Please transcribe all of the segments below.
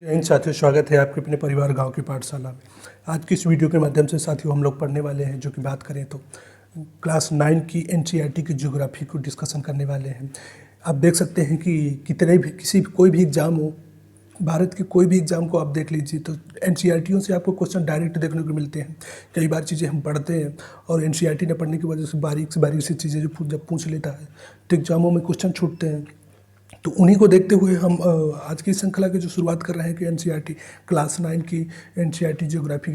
इन साथियों, स्वागत है आपके अपने परिवार गांव की पाठशाला में। आज की इस वीडियो के माध्यम से साथियों हम लोग पढ़ने वाले हैं, जो कि बात करें तो क्लास 9 की एनसीईआरटी की ज्योग्राफी को डिस्कशन करने वाले हैं। आप देख सकते हैं कि कितने भी कोई भी एग्ज़ाम हो, भारत के कोई भी एग्ज़ाम को आप देख लीजिए तो एनसीईआरटीयों से आपको क्वेश्चन डायरेक्ट देखने को मिलते हैं। कई बार चीज़ें हम पढ़ते हैं और एनसीईआरटी न पढ़ने की वजह से बारीक सी चीज़ें जब पूछ लेता है तो एग्ज़ामों में क्वेश्चन छूटते हैं। तो उन्हीं को देखते हुए हम आज की श्रृंखला की जो शुरुआत कर रहे हैं कि एनसीईआरटी क्लास 9 की एनसीईआरटी ज्योग्राफी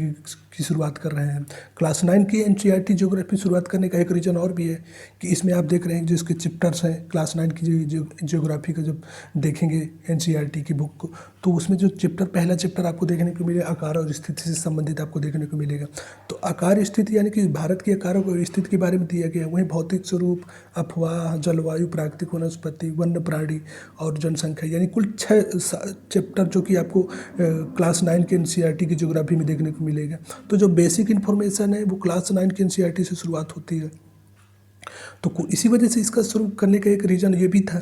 की शुरुआत कर रहे हैं। क्लास 9 की एनसीईआरटी ज्योग्राफी शुरुआत करने का एक रीज़न और भी है कि इसमें आप देख रहे हैं जो इसके चैप्टर्स हैं क्लास 9 की ज्योग्राफी का जब देखेंगे एनसीईआरटी की बुक को, तो उसमें जो पहला चैप्टर आपको देखने को मिलेगा आकार और स्थिति से संबंधित आपको देखने को मिलेगा। तो आकार स्थिति यानी कि भारत की आकार और स्थिति के बारे में दिया गया है। वहीं भौतिक स्वरूप, अफवाह, जलवायु, प्राकृतिक वनस्पति, वन्य प्राणी और जनसंख्या, यानी कुल 6 चैप्टर जो कि आपको क्लास 9 के एनसीईआरटी की ज्योग्राफी में देखने को मिलेगा। तो जो बेसिक इन्फॉर्मेशन है वो क्लास 9 की एनसीईआरटी से शुरुआत होती है। तो इसी वजह से इसका शुरू करने का एक रीज़न ये भी था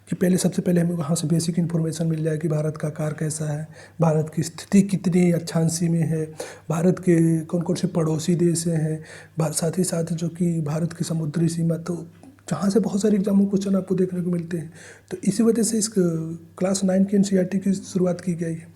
कि सबसे पहले हमें वहाँ से बेसिक इन्फॉर्मेशन मिल जाए कि भारत का आकार कैसा है, भारत की स्थिति कितनी अक्षांशीय में है, भारत के कौन कौन से पड़ोसी देश हैं, साथ ही साथ जो कि भारत की समुद्री सीमा, तो जहाँ से बहुत सारे एग्जाम क्वेश्चन आपको देखने को मिलते हैं। तो इसी वजह से इस क्लास 9 की एनसीईआरटी की शुरुआत की गई है।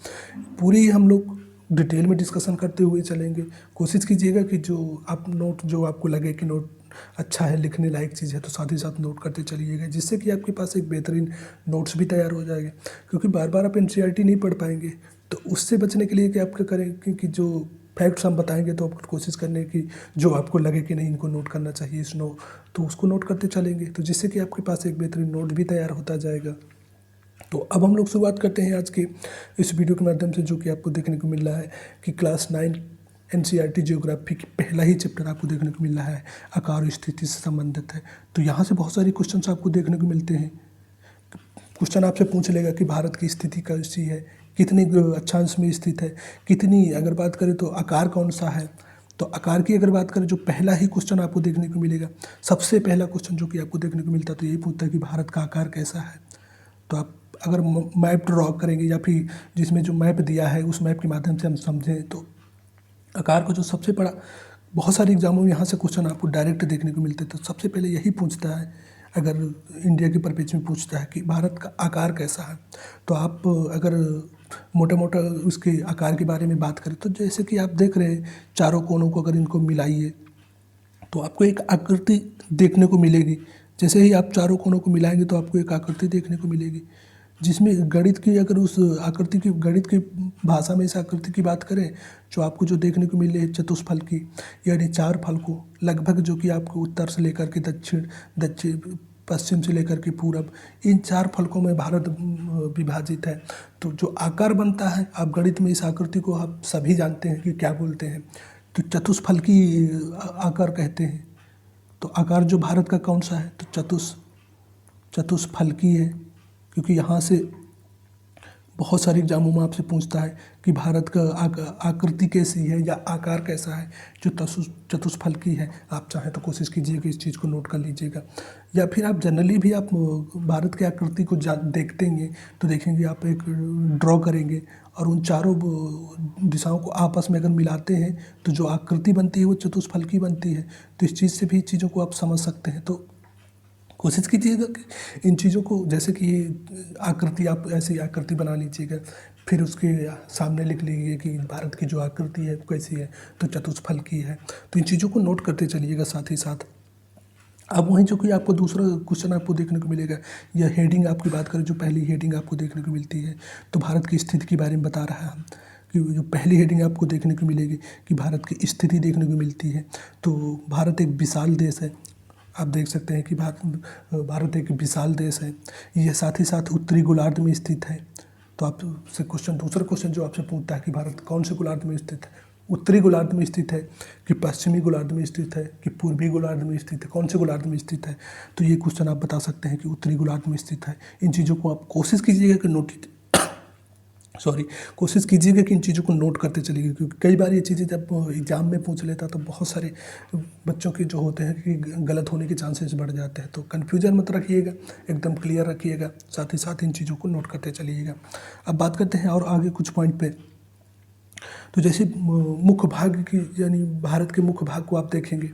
पूरी हम लोग डिटेल में डिस्कशन करते हुए चलेंगे। कोशिश कीजिएगा कि जो आपको लगे कि नोट अच्छा है, लिखने लायक चीज़ है, तो साथ ही साथ नोट करते चलिएगा, जिससे कि आपके पास एक बेहतरीन नोट्स भी तैयार हो जाएगा। क्योंकि बार बार आप एनसीईआरटी नहीं पढ़ पाएंगे, तो उससे बचने के लिए कि आप क्या करें कि जो फैक्ट्स हम बताएंगे तो आप कोशिश करने की जो आपको लगे कि नहीं इनको नोट करना चाहिए तो उसको नोट करते चलेंगे, तो जिससे कि आपके पास एक बेहतरीन नोट भी तैयार होता जाएगा। तो अब हम लोग शुरुआत करते हैं आज के इस वीडियो के माध्यम से, जो कि आपको देखने को मिल रहा है कि क्लास 9 एनसीईआरटी ज्योग्राफी की पहला ही चैप्टर आपको देखने को मिल रहा है आकार और स्थिति से संबंधित है। तो यहाँ से बहुत सारे क्वेश्चन आपको देखने को मिलते हैं। क्वेश्चन आपसे पूछ लेगा कि भारत की स्थिति कैसी है, कितनी अक्षांश में स्थित है, कितनी, अगर बात करें तो आकार कौन सा है। तो आकार की अगर बात करें, जो पहला ही क्वेश्चन आपको देखने को मिलेगा, सबसे पहला क्वेश्चन जो कि आपको देखने को मिलता है तो यही पूछता है कि भारत का आकार कैसा है। तो आप अगर मैप ड्रॉ करेंगे या फिर जिसमें जो मैप दिया है उस मैप के माध्यम से हम समझें तो आकार को जो सबसे बड़ा, बहुत सारे एग्जामों में यहाँ से क्वेश्चन आपको डायरेक्ट देखने को मिलते हैं। तो सबसे पहले यही पूछता है, अगर इंडिया के परिप्रेक्ष्य में पूछता है कि भारत का आकार कैसा है, तो आप अगर मोटा मोटा उसके आकार के बारे में बात करें तो जैसे कि आप देख रहे हैं चारों कोनों को अगर इनको मिलाइए तो आपको एक आकृति देखने को मिलेगी। जैसे ही आप चारों कोनों को मिलाएंगे तो आपको एक आकृति देखने को मिलेगी, जिसमें गणित की, अगर उस आकृति की, गणित की भाषा में इस आकृति की बात करें, जो आपको जो देखने को मिले चतुष्फल की, यानी 4 फल को लगभग, जो कि आपको उत्तर से लेकर के दक्षिण पश्चिम से लेकर के पूरब, इन 4 फलकों में भारत विभाजित है। तो जो आकार बनता है, आप गणित में इस आकृति को आप सभी जानते हैं कि क्या बोलते हैं, तो चतुष्फल की आकार कहते हैं। तो आकार जो भारत का कौन सा है, तो चतुष्फल की है, क्योंकि यहाँ से बहुत सारे एग्जामों में आपसे पूछता है कि भारत का आकृति कैसी है या आकार कैसा है, जो चतुष्फल की है। आप चाहें तो कोशिश कीजिएगा इस चीज़ को नोट कर लीजिएगा, या फिर आप जनरली भी आप भारत की आकृति को देखते हैं तो देखेंगे, आप एक ड्रॉ करेंगे और उन चारों दिशाओं को आपस में अगर मिलाते हैं तो जो आकृति बनती है वो चतुष्फल की बनती है। तो इस चीज़ से भी चीज़ों को आप समझ सकते हैं। तो कोशिश कीजिएगा कि इन चीज़ों को, जैसे कि आकृति, आप ऐसी आकृति बना लीजिएगा, फिर उसके सामने लिख लीजिए कि भारत की जो आकृति है कैसी है, तो चतुष्फल की है। तो इन चीज़ों को नोट करते चलिएगा साथ ही साथ। अब वहीं जो कि आपको दूसरा क्वेश्चन आपको देखने को मिलेगा, या हेडिंग आपकी बात करें, जो पहली हेडिंग आपको देखने को मिलती है तो भारत की स्थिति के बारे में बता रहा है कि जो पहली हेडिंग आपको देखने को मिलेगी कि भारत की स्थिति देखने को मिलती है। तो भारत एक विशाल देश है, आप देख सकते हैं कि भारत एक विशाल देश है। यह साथ ही साथ उत्तरी गोलार्ध में स्थित है। तो आपसे दूसरा क्वेश्चन जो आपसे पूछता है कि भारत कौन से गोलार्ध में स्थित है, उत्तरी गोलार्ध में स्थित है कि पश्चिमी गोलार्ध में स्थित है कि पूर्वी गोलार्ध में स्थित है, कौन से गोलार्ध में स्थित है। तो ये क्वेश्चन आप बता सकते हैं कि उत्तरी गोलार्ध में स्थित है। इन चीज़ों को आप कोशिश कीजिएगा कि कोशिश कीजिएगा कि इन चीज़ों को नोट करते चलिए, क्योंकि कई बार ये चीज़ें जब एग्ज़ाम में पूछ लेता तो बहुत सारे बच्चों के जो होते हैं कि गलत होने के चांसेस बढ़ जाते हैं। तो कन्फ्यूजन मत रखिएगा, एकदम क्लियर रखिएगा, साथ ही साथ इन चीज़ों को नोट करते चलिएगा। अब बात करते हैं और आगे कुछ पॉइंट पे। तो जैसे मुख्य भाग की, यानी भारत के मुख्य भाग को आप देखेंगे,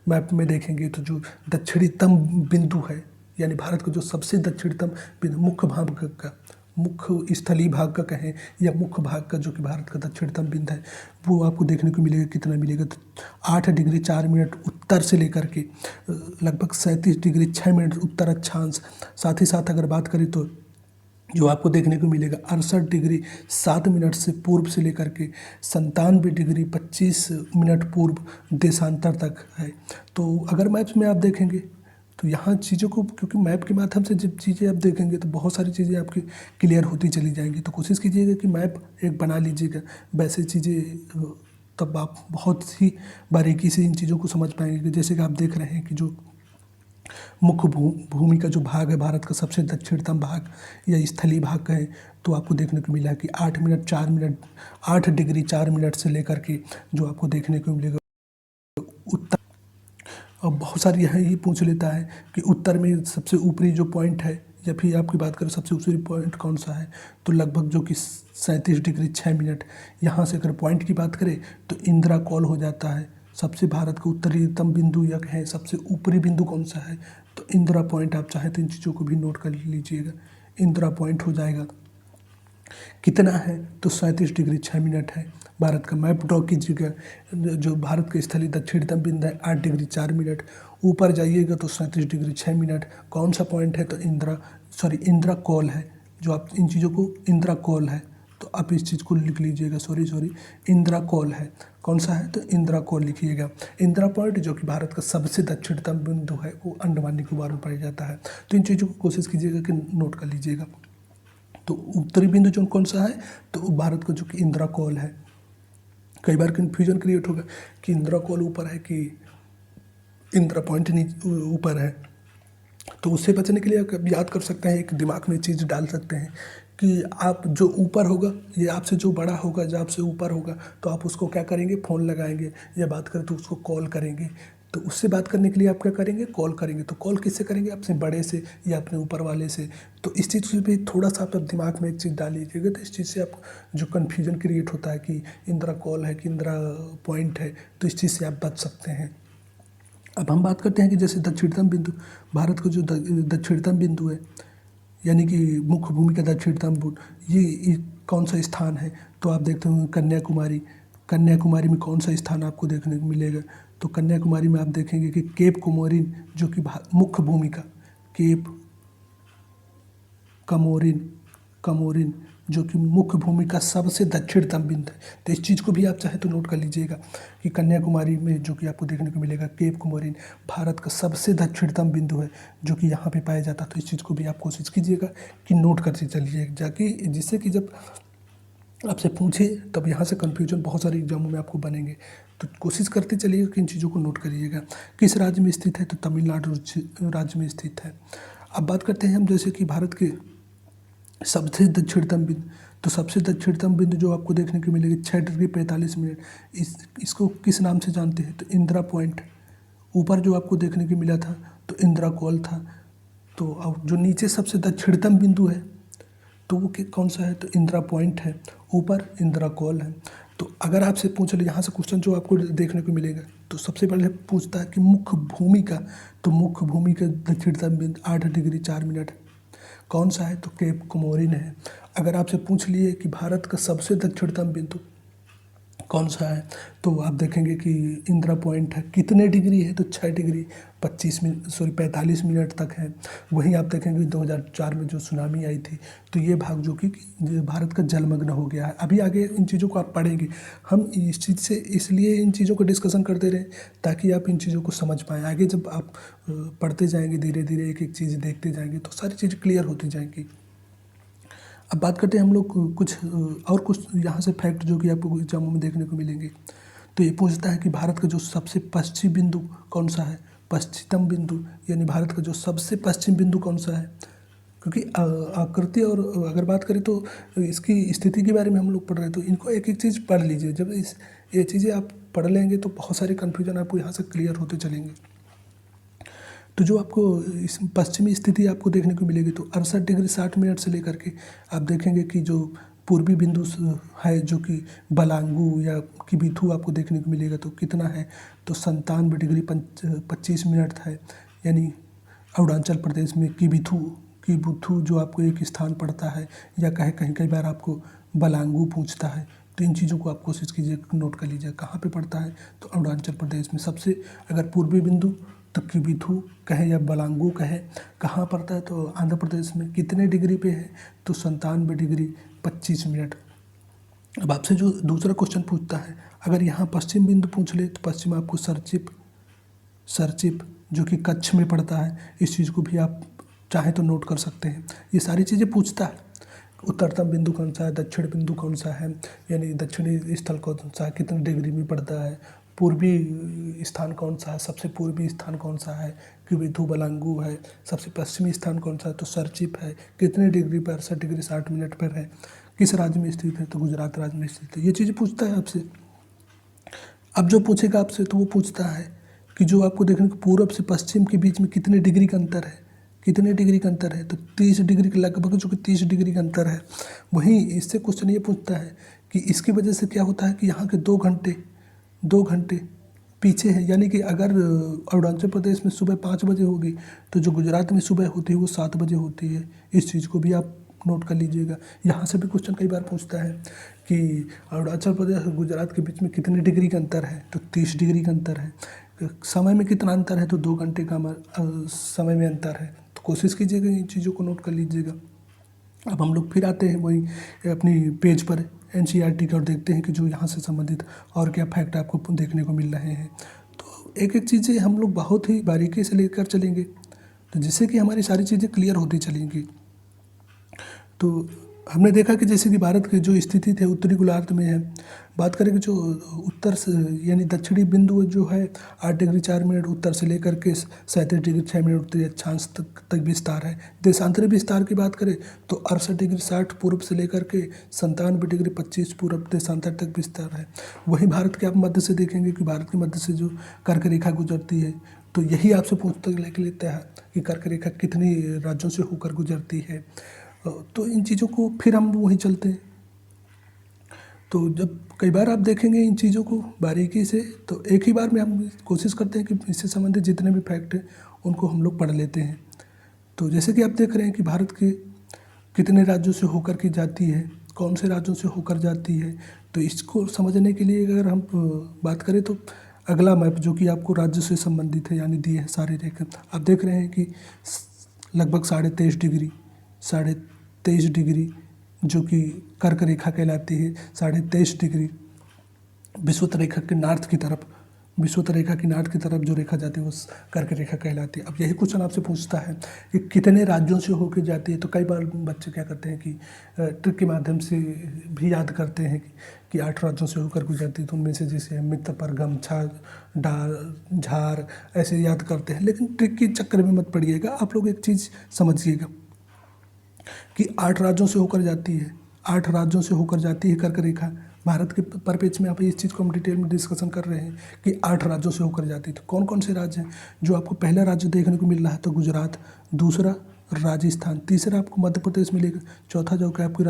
मैप में देखेंगे तो जो दक्षिणतम बिंदु है, यानी भारत का जो सबसे दक्षिणतम बिंदु मुख्य भाग का, मुख्य स्थलीय भाग का कहें या मुख्य भाग का, जो कि भारत का दक्षिणतम बिंदु है, वो आपको देखने को मिलेगा। कितना मिलेगा? तो 8 डिग्री 4 मिनट उत्तर से लेकर के लगभग 37 डिग्री 6 मिनट उत्तर अक्षांश। साथ ही साथ अगर बात करें तो जो आपको देखने को मिलेगा 68 डिग्री 7 मिनट से पूर्व से लेकर के 97 डिग्री 25 मिनट पूर्व देशांतर तक है। तो अगर मैप्स में आप देखेंगे तो यहाँ चीज़ों को, क्योंकि मैप के माध्यम से जब चीज़ें आप देखेंगे तो बहुत सारी चीज़ें आपकी क्लियर होती चली जाएंगी। तो कोशिश कीजिएगा कि मैप एक बना लीजिएगा, वैसे चीज़ें तब आप बहुत ही बारीकी से इन चीज़ों को समझ पाएंगे। जैसे कि आप देख रहे हैं कि जो मुख्य भूमि का जो भाग है, भारत का सबसे दक्षिणतम भाग या स्थलीय भाग का है, तो आपको देखने को मिला कि 8 डिग्री 4 मिनट से लेकर के जो आपको देखने को मिलेगा उत्तर। और बहुत सारी यहाँ ये पूछ लेता है कि उत्तर में सबसे ऊपरी जो पॉइंट है, या फिर आपकी बात करें सबसे ऊपरी पॉइंट कौन सा है, तो लगभग जो कि 37 डिग्री 6 मिनट। यहाँ से अगर पॉइंट की बात करें तो इंदिरा कॉल हो जाता है। सबसे भारत का उत्तरीतम बिंदु या कहें सबसे ऊपरी बिंदु कौन सा है, तो इंदिरा पॉइंट। आप चाहें तो इन चीज़ों को भी नोट कर लीजिएगा, इंदिरा पॉइंट हो जाएगा। कितना है? तो 37 डिग्री 6 मिनट है। भारत का मैप ड्रॉ कीजिएगा। जो भारत का स्थलीय दक्षिणतम बिंदु है 8 डिग्री 4 मिनट। ऊपर जाइएगा तो 37 डिग्री 6 मिनट। कौन सा पॉइंट है? तो इंदिरा कॉल है। जो आप इन चीज़ों को, इंदिरा कॉल है, तो आप इस चीज़ को लिख लीजिएगा। इंदिरा कॉल है। कौन सा है? तो इंदिरा कॉल लिखिएगा। इंदिरा पॉइंट जो कि भारत का सबसे दक्षिणतम बिंदु है, वो अंडमान निकोबार में पाया जाता है। तो इन चीज़ों को कोशिश कीजिएगा कि नोट कर लीजिएगा। तो उत्तरी बिंदु जो कौन सा है, तो भारत का जो कि इंदिरा कॉल है। कई बार कन्फ्यूजन क्रिएट होगा कि इंदिरा कॉल ऊपर है कि इंदिरा पॉइंट ऊपर है। तो उससे बचने के लिए आप याद कर सकते हैं, एक दिमाग में चीज़ डाल सकते हैं कि आप जो ऊपर होगा, ये आपसे जो बड़ा होगा, जो आपसे ऊपर होगा, तो आप उसको क्या करेंगे? फ़ोन लगाएंगे, या बात करें तो उसको कॉल करेंगे। तो उससे बात करने के लिए आप क्या करेंगे? कॉल करेंगे। तो कॉल किससे करेंगे? अपने बड़े से या अपने ऊपर वाले से। तो इस चीज़ से भी थोड़ा सा आप दिमाग में एक चीज़ डाल लीजिएगा, तो इस चीज़ से आप जो कन्फ्यूजन क्रिएट होता है कि इंदिरा कॉल है कि इंदिरा पॉइंट है, तो इस चीज़ से आप बच सकते हैं। अब हम बात करते हैं कि जैसे दक्षिणतम बिंदु, भारत का जो दक्षिणतम बिंदु है, यानी कि मुख्य भूमि का दक्षिणतम बिंदु, ये कौन सा स्थान है? तो आप देखते हो कन्याकुमारी। कन्याकुमारी में कौन सा स्थान आपको देखने को मिलेगा? तो कन्याकुमारी में आप देखेंगे कि केप कोमोरिन, जो कि मुख्य भूमि का, केप कमोरिन जो कि मुख्य भूमि का सबसे दक्षिणतम बिंदु है। तो इस चीज़ को भी आप चाहे तो नोट कर लीजिएगा कि कन्याकुमारी में जो कि आपको देखने को मिलेगा केप कोमोरिन भारत का सबसे दक्षिणतम बिंदु है, जो कि यहाँ पे पाया जाता है। तो इस चीज़ को भी आप कोशिश कीजिएगा कि नोट करते चलिए जाके, जिससे कि जब आपसे पूछे तब यहाँ से कन्फ्यूजन बहुत सारे एग्जामों में आपको बनेंगे। तो कोशिश करते चलिएगा कि इन चीज़ों को नोट करिएगा। किस राज्य में स्थित है? तो तमिलनाडु राज्य में स्थित है। अब बात करते हैं हम जैसे कि भारत के सबसे दक्षिणतम बिंदु। तो सबसे दक्षिणतम बिंदु जो आपको देखने को मिलेगी 6 डिग्री 45 मिनट। इसको किस नाम से जानते हैं? तो इंदिरा पॉइंट। ऊपर जो आपको देखने को मिला था तो इंदिरा कॉल था। तो अब जो नीचे सबसे दक्षिणतम बिंदु है तो वो कौन सा है? तो इंदिरा पॉइंट है। ऊपर इंदिरा कॉल है। तो अगर आपसे पूछ ले यहाँ से क्वेश्चन जो आपको देखने को मिलेगा, तो सबसे पहले पूछता है कि मुख्य भूमि का, तो मुख्य भूमि का दक्षिणतम बिंदु 8 डिग्री 4 मिनट कौन सा है? तो केप कोमोरिन है। अगर आपसे पूछ लिए कि भारत का सबसे दक्षिणतम बिंदु कौन सा है, तो आप देखेंगे कि इंदिरा पॉइंट है। कितने डिग्री है? तो 6 डिग्री 45 मिनट तक है। वहीं आप देखेंगे 2004 में जो सुनामी आई थी, तो ये भाग जो कि भारत का जलमग्न हो गया है। अभी आगे इन चीज़ों को आप पढ़ेंगे। हम इस चीज़ से इसलिए इन चीज़ों को डिस्कशन करते रहें ताकि आप इन चीज़ों को समझ पाएँ। आगे जब आप पढ़ते जाएंगे, धीरे धीरे एक एक चीज़ देखते जाएंगे, तो सारी चीज़ क्लियर होती जाएंगी। अब बात करते हैं हम लोग कुछ यहाँ से फैक्ट जो कि आपको एग्जामों में देखने को मिलेंगे। तो ये पूछता है कि भारत का जो सबसे पश्चिमी बिंदु कौन सा है? पश्चिमतम बिंदु, यानी भारत का जो सबसे पश्चिम बिंदु कौन सा है? क्योंकि आकृति और अगर बात करें तो इसकी स्थिति के बारे में हम लोग पढ़ रहे हैं, तो इनको एक एक चीज़ पढ़ लीजिए। जब ये चीज़ें आप पढ़ लेंगे तो बहुत सारे कन्फ्यूजन आपको यहाँ से क्लियर होते चलेंगे। तो जो आपको इस पश्चिमी स्थिति आपको देखने को मिलेगी, तो 68 डिग्री 60 मिनट से लेकर के आप देखेंगे कि जो पूर्वी बिंदु है जो कि बलांगू या किबिथु आपको देखने को मिलेगा, तो कितना है, तो 97 डिग्री 25 मिनट है। यानी अरुणाचल प्रदेश में किबिथु जो आपको एक स्थान पड़ता है, या कई बार आपको बलांगू पूछता है, तो इन चीज़ों को आप कोशिश कीजिए, नोट कर लीजिए कहाँ पे पड़ता है। तो अरुणाचल प्रदेश में सबसे अगर पूर्वी बिंदु तो किबिथु कहे या बलांगू कहे, कहाँ पड़ता है, तो आंध्र प्रदेश में कितने डिग्री पे है, तो 97 डिग्री 25 मिनट। अब आपसे जो दूसरा क्वेश्चन पूछता है, अगर यहाँ पश्चिम बिंदु पूछ ले तो पश्चिम आपको सरचिप जो कि कच्छ में पड़ता है, इस चीज़ को भी आप चाहें तो नोट कर सकते हैं। ये सारी चीज़ें पूछता है। उत्तरतम बिंदु कौन सा है, दक्षिण बिंदु कौन सा है, यानी दक्षिणी स्थल कौन सा है, कितने डिग्री में पड़ता है, पूर्वी स्थान कौन सा है, सबसे पूर्वी स्थान कौन सा है, किबिथु बलांगू है, सबसे पश्चिमी स्थान कौन सा है, तो सरचिप है, कितने डिग्री पर, 68 डिग्री 60 मिनट पर है, किस राज्य में स्थित है, तो गुजरात राज्य में स्थित है। ये चीज़ें पूछता है आपसे। अब जो पूछेगा आपसे तो वो पूछता है कि जो आपको देखने को पूर्व से पश्चिम के बीच में कितने डिग्री का अंतर है, कितने डिग्री का अंतर है, तो 30 डिग्री के लगभग, जो कि 30 डिग्री का अंतर है। वहीं इससे क्वेश्चन ये पूछता है कि इसकी वजह से क्या होता है कि यहाँ के 2 घंटे पीछे है, यानी कि अगर अरुणाचल प्रदेश में सुबह 5 बजे होगी तो जो गुजरात में सुबह होती है वो 7 बजे होती है। इस चीज़ को भी आप नोट कर लीजिएगा। यहाँ से भी क्वेश्चन कई बार पूछता है कि अरुणाचल प्रदेश और गुजरात के बीच में कितने डिग्री का अंतर है, तो 30 डिग्री का अंतर है। समय में कितना अंतर है, तो 2 घंटे का समय में अंतर है। तो कोशिश कीजिएगा इन चीज़ों को नोट कर लीजिएगा। अब हम लोग फिर आते हैं वही अपनी पेज पर एनसीईआरटी का, और देखते हैं कि जो यहाँ से संबंधित और क्या फैक्ट आपको देखने को मिल रहे हैं। तो एक एक चीज़ें हम लोग बहुत ही बारीकी से लेकर चलेंगे, तो जिससे कि हमारी सारी चीज़ें क्लियर होती चलेंगी। तो हमने देखा कि जैसे कि भारत की जो स्थिति थे उत्तरी गोलार्ध में है। बात करें कि जो उत्तर से यानी दक्षिणी बिंदु जो है 8 डिग्री 4 मिनट उत्तर से लेकर के 37 डिग्री 6 मिनट उत्तरी अक्षांश तक विस्तार है। देशांतरी विस्तार की बात करें तो 68 डिग्री 60 पूर्व से लेकर के 97 डिग्री 25 पूर्व देशांतर तक विस्तार है। वहीं भारत के आप मध्य से देखेंगे कि भारत के मध्य से जो कर्क रेखा गुजरती है, तो यही आपसे पूछता लेता है कि कर्क रेखा कितनी राज्यों से होकर गुजरती है। तो इन चीज़ों को फिर हम वहीं चलते हैं। तो जब कई बार आप देखेंगे इन चीज़ों को बारीकी से, तो एक ही बार में हम कोशिश करते हैं कि इससे संबंधित जितने भी फैक्ट हैं उनको हम लोग पढ़ लेते हैं। तो जैसे कि आप देख रहे हैं कि भारत के कितने राज्यों से होकर के जाती है, कौन से राज्यों से होकर जाती है, तो इसको समझने के लिए अगर हम बात करें तो अगला मैप जो कि आपको राज्य से संबंधित है, यानी दिए हैं सारे रेखा, आप देख रहे हैं कि लगभग 23.5 डिग्री जो कि कर्क रेखा कहलाती है, 23.5 डिग्री विषुवत रेखा के नॉर्थ की तरफ जो रेखा जाती है वो कर्क रेखा कहलाती है। अब यही क्वेश्चन आपसे पूछता है कि कितने राज्यों से होकर जाती है। तो कई बार बच्चे क्या करते हैं कि ट्रिक के माध्यम से भी याद करते हैं कि 8 राज्यों से होकर गुजरती है, तो उनमें से जैसे मित्र, परगम, झार ऐसे याद करते हैं। लेकिन ट्रिक के चक्कर में मत पड़िएगा। आप लोग एक चीज़ समझिएगा कि 8 राज्यों से होकर जाती है, 8 राज्यों से होकर जाती है कर्क रेखा। भारत के परिप्रेक्ष्य में आप इस चीज़ को हम डिटेल में डिस्कशन कर रहे हैं कि 8 राज्यों से होकर जाती है। तो कौन कौन से राज्य हैं जो आपको पहला राज्य देखने को मिल रहा है, तो गुजरात, दूसरा राजस्थान, तीसरा आपको मध्य प्रदेश मिलेगा, चौथा जो कि आपको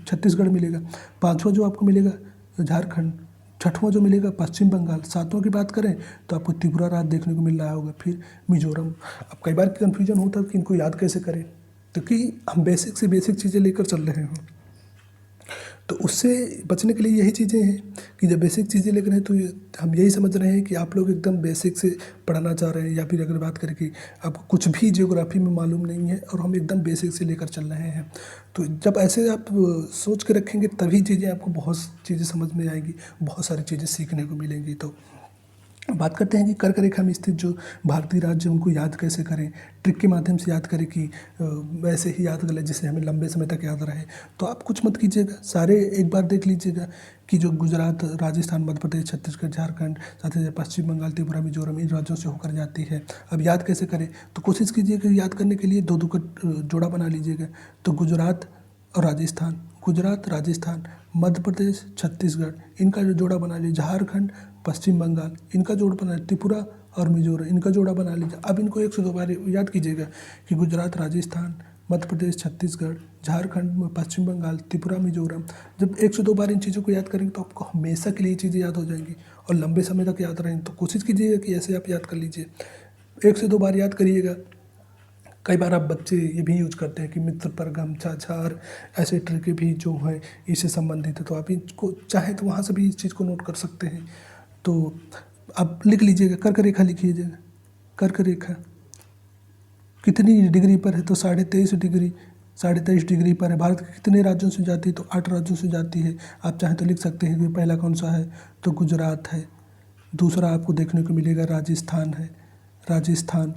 छत्तीसगढ़ मिलेगा, पाँचवा जो आपको मिलेगा झारखंड, छठवां जो मिलेगा पश्चिम बंगाल, सातवां की बात करें तो आपको त्रिपुरा राज्य देखने को मिल रहा होगा, फिर मिजोरम। अब कई बार कन्फ्यूजन होता है कि इनको याद कैसे करें, क्योंकि हम बेसिक से बेसिक चीज़ें लेकर चल रहे हैं। तो उससे बचने के लिए यही चीज़ें हैं कि जब बेसिक चीज़ें लेकर हैं तो हम यही समझ रहे हैं कि आप लोग एकदम बेसिक से पढ़ाना चाह रहे हैं, या फिर अगर बात करें कि आपको कुछ भी ज्योग्राफी में मालूम नहीं है और हम एकदम बेसिक से लेकर चल रहे हैं। तो जब ऐसे आप सोच के रखेंगे तभी चीज़ें आपको बहुत चीज़ें समझ में आएंगी, बहुत सारी चीज़ें सीखने को मिलेंगी। तो बात करते हैं कि कर्क रेखा में स्थित जो भारतीय राज्य उनको याद कैसे करें, ट्रिक के माध्यम से याद करें कि वैसे ही याद कर लें जिससे हमें लंबे समय तक याद रहे। तो आप कुछ मत कीजिएगा, सारे एक बार देख लीजिएगा कि जो गुजरात, राजस्थान, मध्य प्रदेश, छत्तीसगढ़, झारखंड, साथ ही पश्चिम बंगाल, त्रिपुरा, मिजोरम इन राज्यों से होकर जाती है। अब याद कैसे करें, तो कोशिश कीजिएगा याद करने के लिए दो दो का जोड़ा बना लीजिएगा। तो गुजरात और राजस्थान, गुजरात, राजस्थान, मध्य प्रदेश, छत्तीसगढ़ इनका जो जोड़ा बना लीजिए, झारखंड, पश्चिम बंगाल इनका जोड़ बना, त्रिपुरा और मिजोरम इनका जोड़ा बना लीजिए। अब इनको 102 बार याद कीजिएगा कि गुजरात, राजस्थान, मध्य प्रदेश, छत्तीसगढ़, झारखंड, पश्चिम बंगाल, त्रिपुरा, मिजोरम। जब 102 बार इन चीज़ों को याद करेंगे तो आपको हमेशा के लिए चीज़ें याद हो जाएंगी और लंबे समय तक याद रहेंगी। तो कोशिश कीजिएगा कि ऐसे आप याद कर लीजिए, 102 बार याद करिएगा। कई बार आप बच्चे ये भी यूज करते हैं कि मित्र पर गमछा झार, ऐसे ट्रिक भी जो हैं इससे संबंधित है, तो आप इसको चाहे तो वहाँ से भी इस चीज़ को नोट कर सकते हैं। तो आप लिख लीजिएगा, कर्क रेखा लिखिएगा। कर्क रेखा कितनी डिग्री पर है, तो 23.5 डिग्री, 23.5 डिग्री पर है। भारत के कितने राज्यों से जाती है, तो 8 राज्यों से जाती है। आप चाहें तो लिख सकते हैं कि पहला कौन सा है, तो गुजरात है। दूसरा आपको देखने को मिलेगा राजस्थान है, राजस्थान।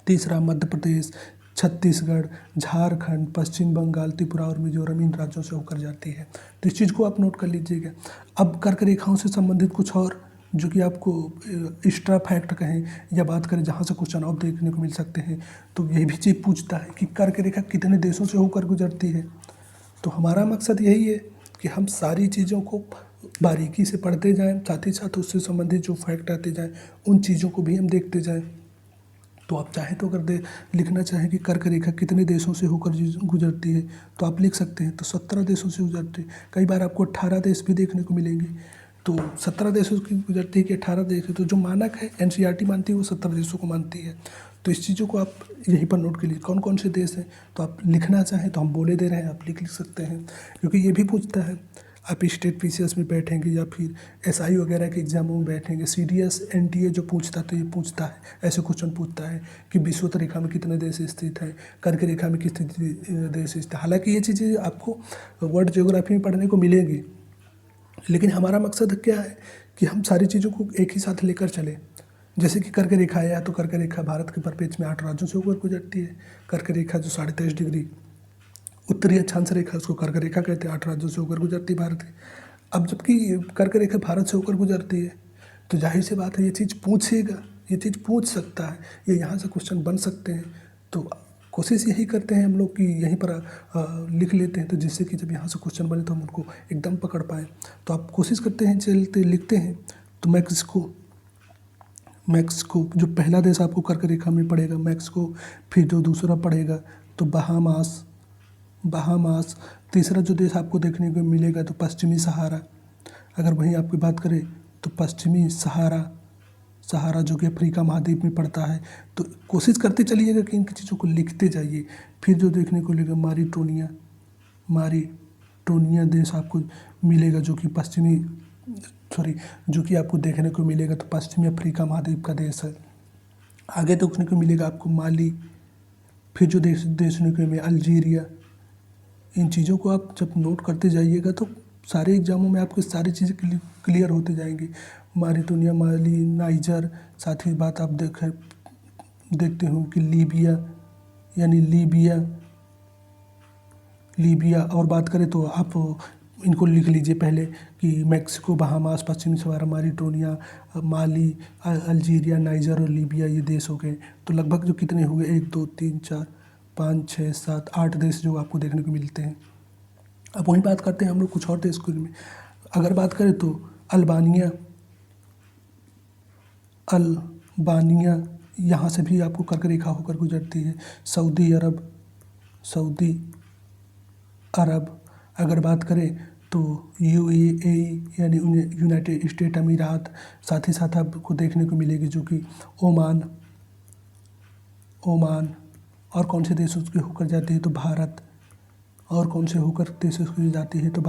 तीसरा मध्य प्रदेश, छत्तीसगढ़, झारखंड, पश्चिम बंगाल, त्रिपुरा और मिजोरम इन राज्यों से होकर जाती है। तो इस चीज़ को आप नोट कर लीजिएगा। अब कर्क रेखाओं से संबंधित कुछ और जो कि आपको एक्स्ट्रा फैक्ट कहें या बात करें जहाँ से क्वेश्चन आप देखने को मिल सकते हैं, तो यही भी चीज़ पूछता है कि कर्क रेखा कितने देशों से होकर गुजरती है। तो हमारा मकसद यही है कि हम सारी चीज़ों को बारीकी से पढ़ते जाएं, साथ ही साथ उससे संबंधित जो फैक्ट आते जाएं उन चीज़ों को भी हम देखते जाएं। तो आप चाहें तो अगर लिखना चाहें कि कर्क रेखा कितने देशों से होकर गुजरती है तो आप लिख सकते हैं। तो 17 देशों से गुजरती है। कई बार आपको 18 देश भी देखने को मिलेंगे। तो 17 देशों की गुजरती है कि 18 देश है, तो जो मानक है एनसीईआरटी मानती है वो 17 देशों को मानती है। तो इस चीज़ों को आप यहीं पर नोट कर लीजिए कौन कौन से देश हैं। तो आप लिखना चाहें तो हम बोले दे रहे हैं, आप लिख सकते हैं, क्योंकि ये भी पूछता है। आप स्टेट पीसीएस में बैठेंगे या फिर एसआई वगैरह के एग्जामों में बैठेंगे, सीडीएस एनटीए जो पूछता है तो ये पूछता है, ऐसे क्वेश्चन पूछता है कि विषुवत रेखा में कितने देश स्थित हैं, कर्क रेखा में कितने देश स्थित है। हालांकि ये चीज़ें आपको वर्ल्ड ज्योग्राफी में पढ़ने को मिलेंगी, लेकिन हमारा मकसद क्या है कि हम सारी चीज़ों को एक ही साथ लेकर चलें। जैसे कि कर्क रेखा है, तो कर्क रेखा भारत के परिपेक्ष में 8 राज्यों से होकर गुजरती है। कर्क रेखा जो 23.5 डिग्री उत्तरी अक्षांश रेखा, उसको कर्क रेखा कहते हैं, 8 राज्यों से होकर गुजरती है भारत की। अब जबकि कर्क रेखा भारत से होकर गुजरती है तो जाहिर सी बात है ये चीज़ पूछेगा, ये चीज़ पूछ सकता है, ये यहाँ से क्वेश्चन बन सकते हैं। तो कोशिश यही करते हैं हम लोग कि यहीं पर लिख लेते हैं, तो जिससे कि जब यहाँ से क्वेश्चन बने तो हम उनको एकदम पकड़ पाएँ। तो आप कोशिश करते हैं, चलते लिखते हैं। तो मैक्सिको जो पहला देश आपको कर्क रेखा में पड़ेगा मैक्सिको, फिर जो दूसरा पड़ेगा तो बहामास। तीसरा जो देश आपको देखने को मिलेगा तो पश्चिमी सहारा। अगर वहीं आपकी बात करें तो पश्चिमी सहारा जो कि अफ्रीका महाद्वीप में पड़ता है। तो कोशिश करते चलिएगा कि इनकी चीज़ों को लिखते जाइए। फिर जो देखने को मिलेगा मारिटोनिया देश आपको मिलेगा जो कि आपको देखने को मिलेगा तो पश्चिमी अफ्रीका महाद्वीप का देश है। आगे देखने को मिलेगा आपको माली, फिर जो देखने को मिलेगा अल्जीरिया। इन चीज़ों को आप जब नोट करते जाइएगा तो सारे एग्जामों में आपको सारी चीज़ें क्लियर होते जाएंगी। मारिटोनिया, माली, नाइजर, साथ ही बात आप देखते हो कि लीबिया और बात करें तो आप इनको लिख लीजिए पहले कि मैक्सिको, बहामास, पश्चिमी सहारा, मारिटोनिया, माली, अल्जीरिया, नाइजर और लीबिया ये देश हो गए। तो लगभग जो कितने हो गए 1 2 3 4 5 6 7 8 देश जो आपको देखने को मिलते हैं। अब वहीं बात करते हैं हम लोग कुछ और देश में। अगर बात करें तो अल्बानिया यहाँ से भी आपको कर्क रेखा होकर गुजरती है। सऊदी अरब अगर बात करें तो यूएई यानी यूनाइटेड स्टेट अमीरात, साथ ही साथ आपको देखने को मिलेगी जो कि ओमान। और कौन से देशों की होकर जाती है तो भारत। और कौन से होकर देशों की जाती है तो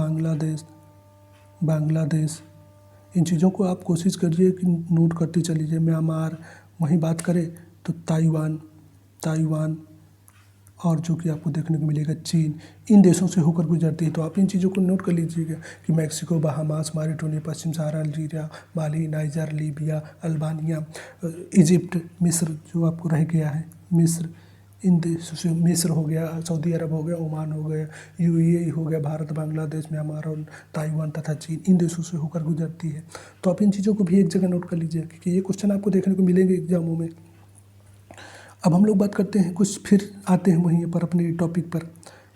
बांग्लादेश। इन चीज़ों को आप कोशिश करिए कि नोट करते चलिए। म्यांमार, वहीं बात करें तो ताइवान और जो कि आपको देखने को मिलेगा चीन, इन देशों से होकर गुजरती है। तो आप इन चीज़ों को नोट कर लीजिएगा कि मैक्सिको, बहामास, मॉरिटानिया, पश्चिम सहारा, अल्जीरिया, माली, नाइजर, लीबिया, अल्बानिया, इजिप्ट, मिस्र जो आपको रह गया है, मिस्र, इन देशों से मिस्र हो गया, सऊदी अरब हो गया, ओमान हो गया, यूएई हो गया, भारत, बांग्लादेश, म्यांमार और ताइवान तथा चीन, इन देशों से होकर गुजरती है। तो आप इन चीज़ों को भी एक जगह नोट कर लीजिए क्योंकि ये क्वेश्चन आपको देखने को मिलेंगे एग्जामों में। अब हम लोग बात करते हैं कुछ, फिर आते हैं वहीं पर अपने टॉपिक पर,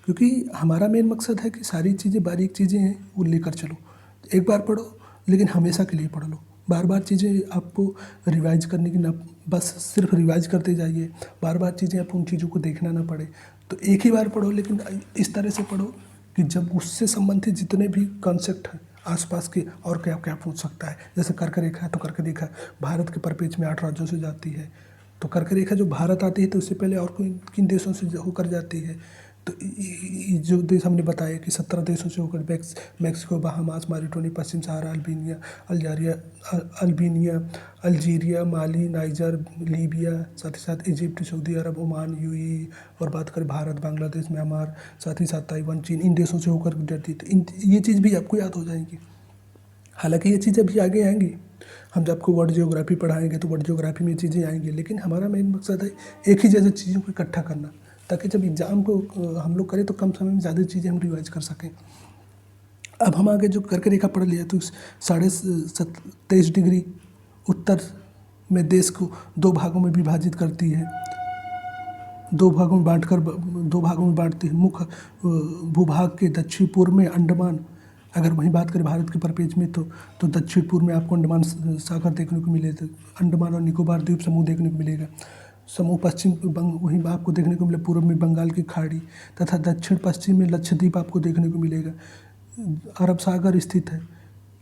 क्योंकि हमारा मेन मकसद है कि सारी चीज़ें, बारीक चीज़ें हैं वो लेकर चलो। एक बार पढ़ो लेकिन हमेशा के लिए पढ़ लो। बार बार चीज़ें आपको रिवाइज करने की ना, बस सिर्फ रिवाइज करते जाइए, बार बार चीज़ें आप उन चीज़ों को देखना ना पड़े। तो एक ही बार पढ़ो, लेकिन इस तरह से पढ़ो कि जब उससे संबंधित जितने भी कॉन्सेप्ट हैं आसपास के, और क्या क्या पूछ सकता है। जैसे कर्क रेखा है तो कर्क रेखा भारत के परिपेक्ष में 8 राज्यों से जाती है। तो कर्क रेखा जो भारत आती है तो उससे पहले और कोई किन देशों से होकर जाती है। तो जो देश हमने बताया कि 17 देशों से होकर मैक्सिको, बहामास, मॉरिटानिया, पश्चिम सहारा, अल्बानिया, अल्जीरिया, माली, नाइजर, लीबिया, साथ ही साथ इजिप्ट, सऊदी अरब, ओमान, यूएई, और बात करें भारत, बांग्लादेश, म्यांमार, साथ ही साथ ताइवान, चीन, इन देशों से होकर गुजरती है। तो ये चीज़ भी आपको याद हो जाएंगी। हालांकि ये चीज़ें अभी आगे आएंगी, हम जब आपको वर्ल्ड जियोग्राफी पढ़ाएंगे तो वर्ल्ड जियोग्राफी में चीज़ें आएंगी, लेकिन हमारा मेन मकसद है एक ही जैसे चीज़ों को इकट्ठा करना, ताकि जब एग्ज़ाम को हम लोग करें तो कम समय में ज़्यादा चीज़ें हम रिवाइज कर सकें। अब हम आगे जो कर्क रेखा पढ़ लिया तो 23.5 डिग्री उत्तर में देश को 2 भागों में विभाजित करती है, 2 भागों में बांटती है। मुख्य भूभाग के दक्षिण पूर्व में अंडमान, अगर वहीं बात करें भारत के परिपेक्ष में तो दक्षिण पूर्व में आपको अंडमान सागर देखने को मिलेगा, अंडमान और निकोबार द्वीप समूह देखने को मिलेगा। समूह पश्चिम वहीं आपको देखने को मिले पूर्व में बंगाल की खाड़ी तथा दक्षिण पश्चिम में लक्षद्वीप आपको देखने को मिलेगा। अरब सागर स्थित है।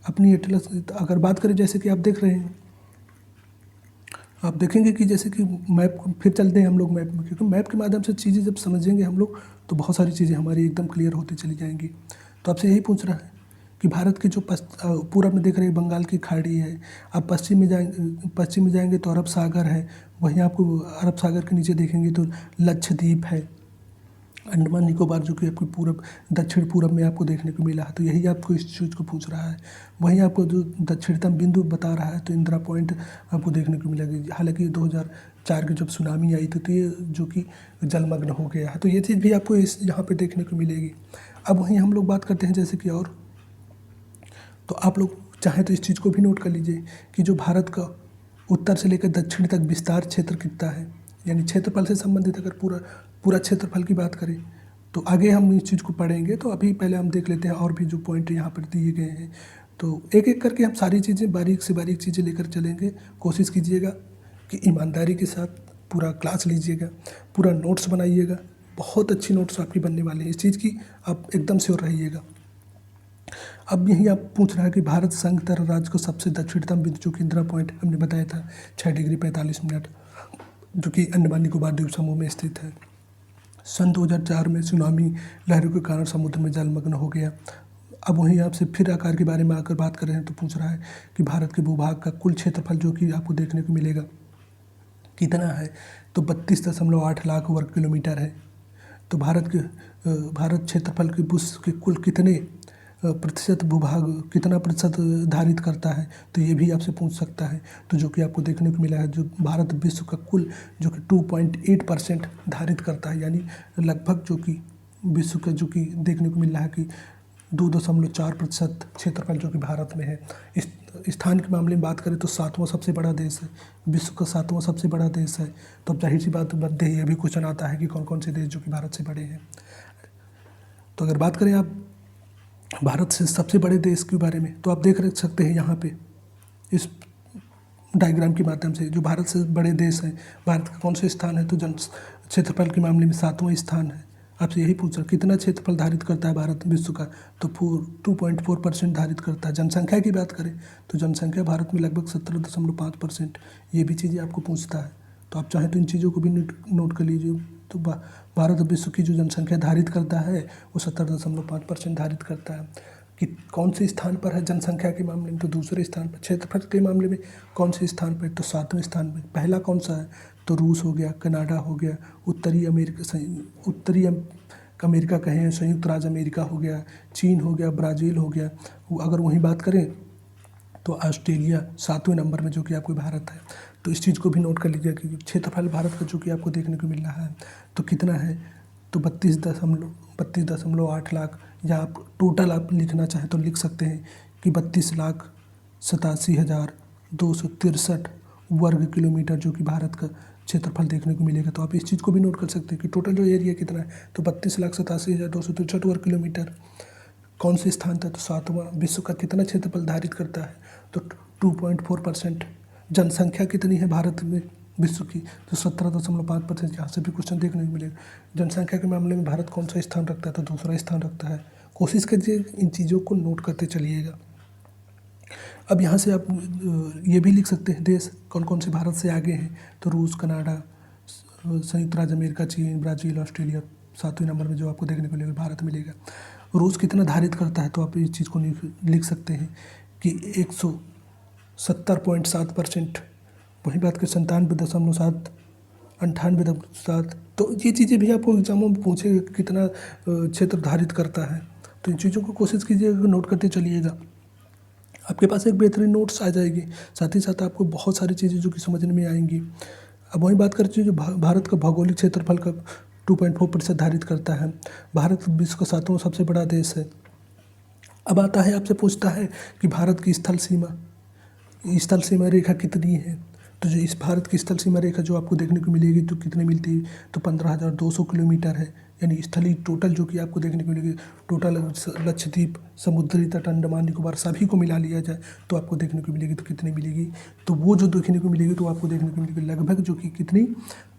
अपनी एटलस, अगर बात करें जैसे कि आप देख रहे हैं, आप देखेंगे कि जैसे कि मैप, फिर चलते हैं हम लोग मैप में, क्योंकि मैप के माध्यम से चीज़ें जब समझेंगे हम लोग तो बहुत सारी चीज़ें हमारी एकदम क्लियर होती चली जाएंगी। तो आपसे यही पूछ रहा है कि भारत के जो पूरब में देख रहे हैं बंगाल की खाड़ी है, आप पश्चिम में जाएंगे तो अरब सागर है, वहीं आपको अरब सागर के नीचे देखेंगे तो लक्षद्वीप है, अंडमान निकोबार जो कि आपको पूरब दक्षिण पूरब में आपको देखने को मिला है। तो यही आपको इस चीज़ को पूछ रहा है। वहीं आपको जो दक्षिणतम बिंदु बता रहा है तो इंदिरा पॉइंट आपको देखने को मिलेगी। हालांकि 2004 की जब सुनामी आई थी तो ये जो कि जलमग्न हो गया है, तो ये चीज़ भी आपको इस यहाँ पे देखने को मिलेगी। अब वहीं हम लोग बात करते हैं जैसे कि, और तो आप लोग चाहें तो इस चीज़ को भी नोट कर लीजिए कि जो भारत का उत्तर से लेकर दक्षिण तक विस्तार क्षेत्र कितना है, यानी क्षेत्रफल से संबंधित अगर पूरा क्षेत्रफल की बात करें तो आगे हम इस चीज़ को पढ़ेंगे। तो अभी पहले हम देख लेते हैं और भी जो पॉइंट यहाँ पर दिए गए हैं। तो एक एक करके हम सारी चीज़ें बारीक से बारीक चीज़ें लेकर चलेंगे। कोशिश कीजिएगा कि ईमानदारी के साथ पूरा क्लास लीजिएगा, पूरा नोट्स बनाइएगा। बहुत अच्छी नोट्स आपकी बनने वाली है, इस चीज़ की आप एकदम श्योर रहिएगा। अब यही आप पूछ रहा है कि भारत संघ तरह राज्य को सबसे दक्षिणतम बिंदु जो कि इंदिरा पॉइंट हमने बताया था 6 डिग्री 45 मिनट, जो कि अंडमान निकोबार द्वीप समूह में स्थित है। सन 2004 में सुनामी लहरों के कारण समुद्र में जलमग्न हो गया। अब वहीं आपसे फिर आकार के बारे में आकर बात कर रहे हैं तो पूछ रहा है कि भारत के भूभाग का कुल क्षेत्रफल जो कि आपको देखने को मिलेगा कितना है, तो 32.8 लाख वर्ग किलोमीटर है। तो भारत क्षेत्रफल के विश्व के कुल कितने प्रतिशत भूभाग, कितना प्रतिशत धारित करता है, तो ये भी आपसे पूछ सकता है। तो जो कि आपको देखने को मिला है, जो भारत विश्व का कुल जो कि 2.8% धारित करता है, यानी लगभग जो कि विश्व का जो कि देखने को मिल रहा है कि 2.4% क्षेत्रफल जो कि भारत में है। इस स्थान के मामले में बात करें तो 7वां सबसे बड़ा देश है, विश्व का 7वां सबसे बड़ा देश है। तो अब जाहिर सी बात बनते ही ये भी क्वेश्चन आता है कि कौन कौन से देश जो कि भारत से बड़े हैं। तो अगर बात करें आप भारत से सबसे बड़े देश के बारे में, तो आप देख सकते हैं यहाँ पे इस डायग्राम के माध्यम से जो भारत से बड़े देश हैं, भारत का कौन सा स्थान है, तो जन क्षेत्रफल के मामले में 7वां स्थान है। आपसे यही पूछ रहा कितना क्षेत्रफल धारित करता है भारत विश्व का, तो 2.4% धारित करता है। जनसंख्या की बात करें तो जनसंख्या भारत में लगभग 17.5%, ये भी चीज़ें आपको पूछता है। तो आप चाहें तो इन चीज़ों को भी नोट कर लीजिए। तो भारत विश्व की जो जनसंख्या धारित करता है वो 17.5% धारित करता है। कि कौन से स्थान पर है जनसंख्या के मामले में, तो दूसरे स्थान पर। क्षेत्रफल के मामले में कौन से स्थान पर, तो 7वें स्थान पर। पहला कौन सा है, तो रूस हो गया, कनाडा हो गया, उत्तरी अमेरिका कहें, संयुक्त राज्य अमेरिका हो गया, चीन हो गया, ब्राज़ील हो गया। अगर वहीं बात करें तो ऑस्ट्रेलिया 7वें नंबर में, जो कि आपको भारत है। तो इस चीज़ को भी नोट कर लीजिएगा कि क्षेत्रफल भारत का जो कि आपको देखने को मिल रहा है तो कितना है, तो 32.8 लाख, या आप टोटल आप लिखना चाहें तो लिख सकते हैं कि 32,87,263 वर्ग किलोमीटर जो कि भारत का क्षेत्रफल देखने को मिलेगा। तो आप इस चीज़ को भी नोट कर सकते हैं कि टोटल जो एरिया कितना है, तो 32,87,263 वर्ग किलोमीटर कौन से स्थान था, तो 7वां। विश्व का कितना क्षेत्रफल धारित करता है, तो 2.4%। जनसंख्या कितनी है भारत में विश्व की, तो 17.5%। यहाँ से भी क्वेश्चन देखने को मिलेगा। जनसंख्या के मामले में भारत कौन सा स्थान रखता है, तो दूसरा स्थान रखता है। कोशिश कीजिए इन चीज़ों को नोट करते चलिएगा। अब यहाँ से आप ये भी लिख सकते हैं देश कौन कौन से भारत से आगे हैं, तो रूस, कनाडा, संयुक्त राज्य अमेरिका, चीन, ब्राज़ील, ऑस्ट्रेलिया 7वें नंबर में जो आपको देखने को मिलेगा भारत मिलेगा। रूस कितना धारित करता है, तो आप इस चीज़ को लिख सकते हैं कि 170.7%। वही बात करें 97.7, 98.7। तो ये चीज़ें भी आपको एग्जामों में पूछे कितना क्षेत्र धारित करता है, तो इन चीज़ों को कोशिश कीजिएगा, नोट करते चलिएगा। आपके पास एक बेहतरीन नोट्स आ जाएगी, साथ ही साथ आपको बहुत सारी चीज़ें जो कि समझने में आएंगी। अब वही बात करते हैं जो भारत का भौगोलिक क्षेत्रफल का 2.4% धारित करता है। भारत विश्व का 7वां सबसे बड़ा देश है। अब आता है आपसे पूछता है कि भारत की स्थल सीमा रेखा कितनी है, तो जो इस भारत की स्थल सीमा रेखा जो आपको देखने को मिलेगी तो कितनी मिलती है, तो 15,200 किलोमीटर है। यानी स्थलीय टोटल जो कि आपको देखने को मिलेगी, टोटल लक्षद्वीप, समुद्री तट, अंडमान निकोबार सभी को मिला लिया जाए तो आपको देखने को मिलेगी तो कितनी मिलेगी, तो वो जो देखने को मिलेगी तो आपको देखने को मिलेगी लगभग जो कि कितनी,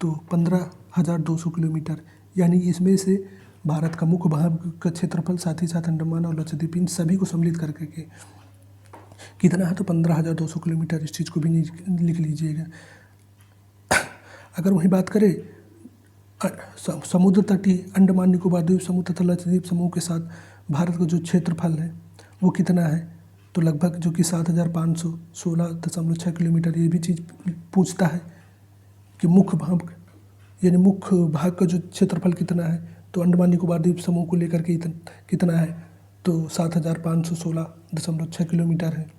तो 15,200 किलोमीटर। यानी इसमें से भारत का मुख्य भाग का क्षेत्रफल, साथ ही साथ अंडमान और लक्षद्वीप, इन सभी को सम्मिलित करके कितना है, तो 15,200 किलोमीटर। इस चीज़ को भी लिख लीजिएगा। अगर वही बात करें समुद्र तटीय अंडमान निकोबार द्वीप समूह तथा लक्षद्वीप समूह के साथ भारत का जो क्षेत्रफल है वो कितना है, तो लगभग जो कि 7,516.6 किलोमीटर। ये भी चीज़ पूछता है कि मुख्य भाग का जो क्षेत्रफल कितना है, तो अंडमान निकोबार द्वीप समूह को लेकर के कितना है, तो 7,516.6 किलोमीटर है।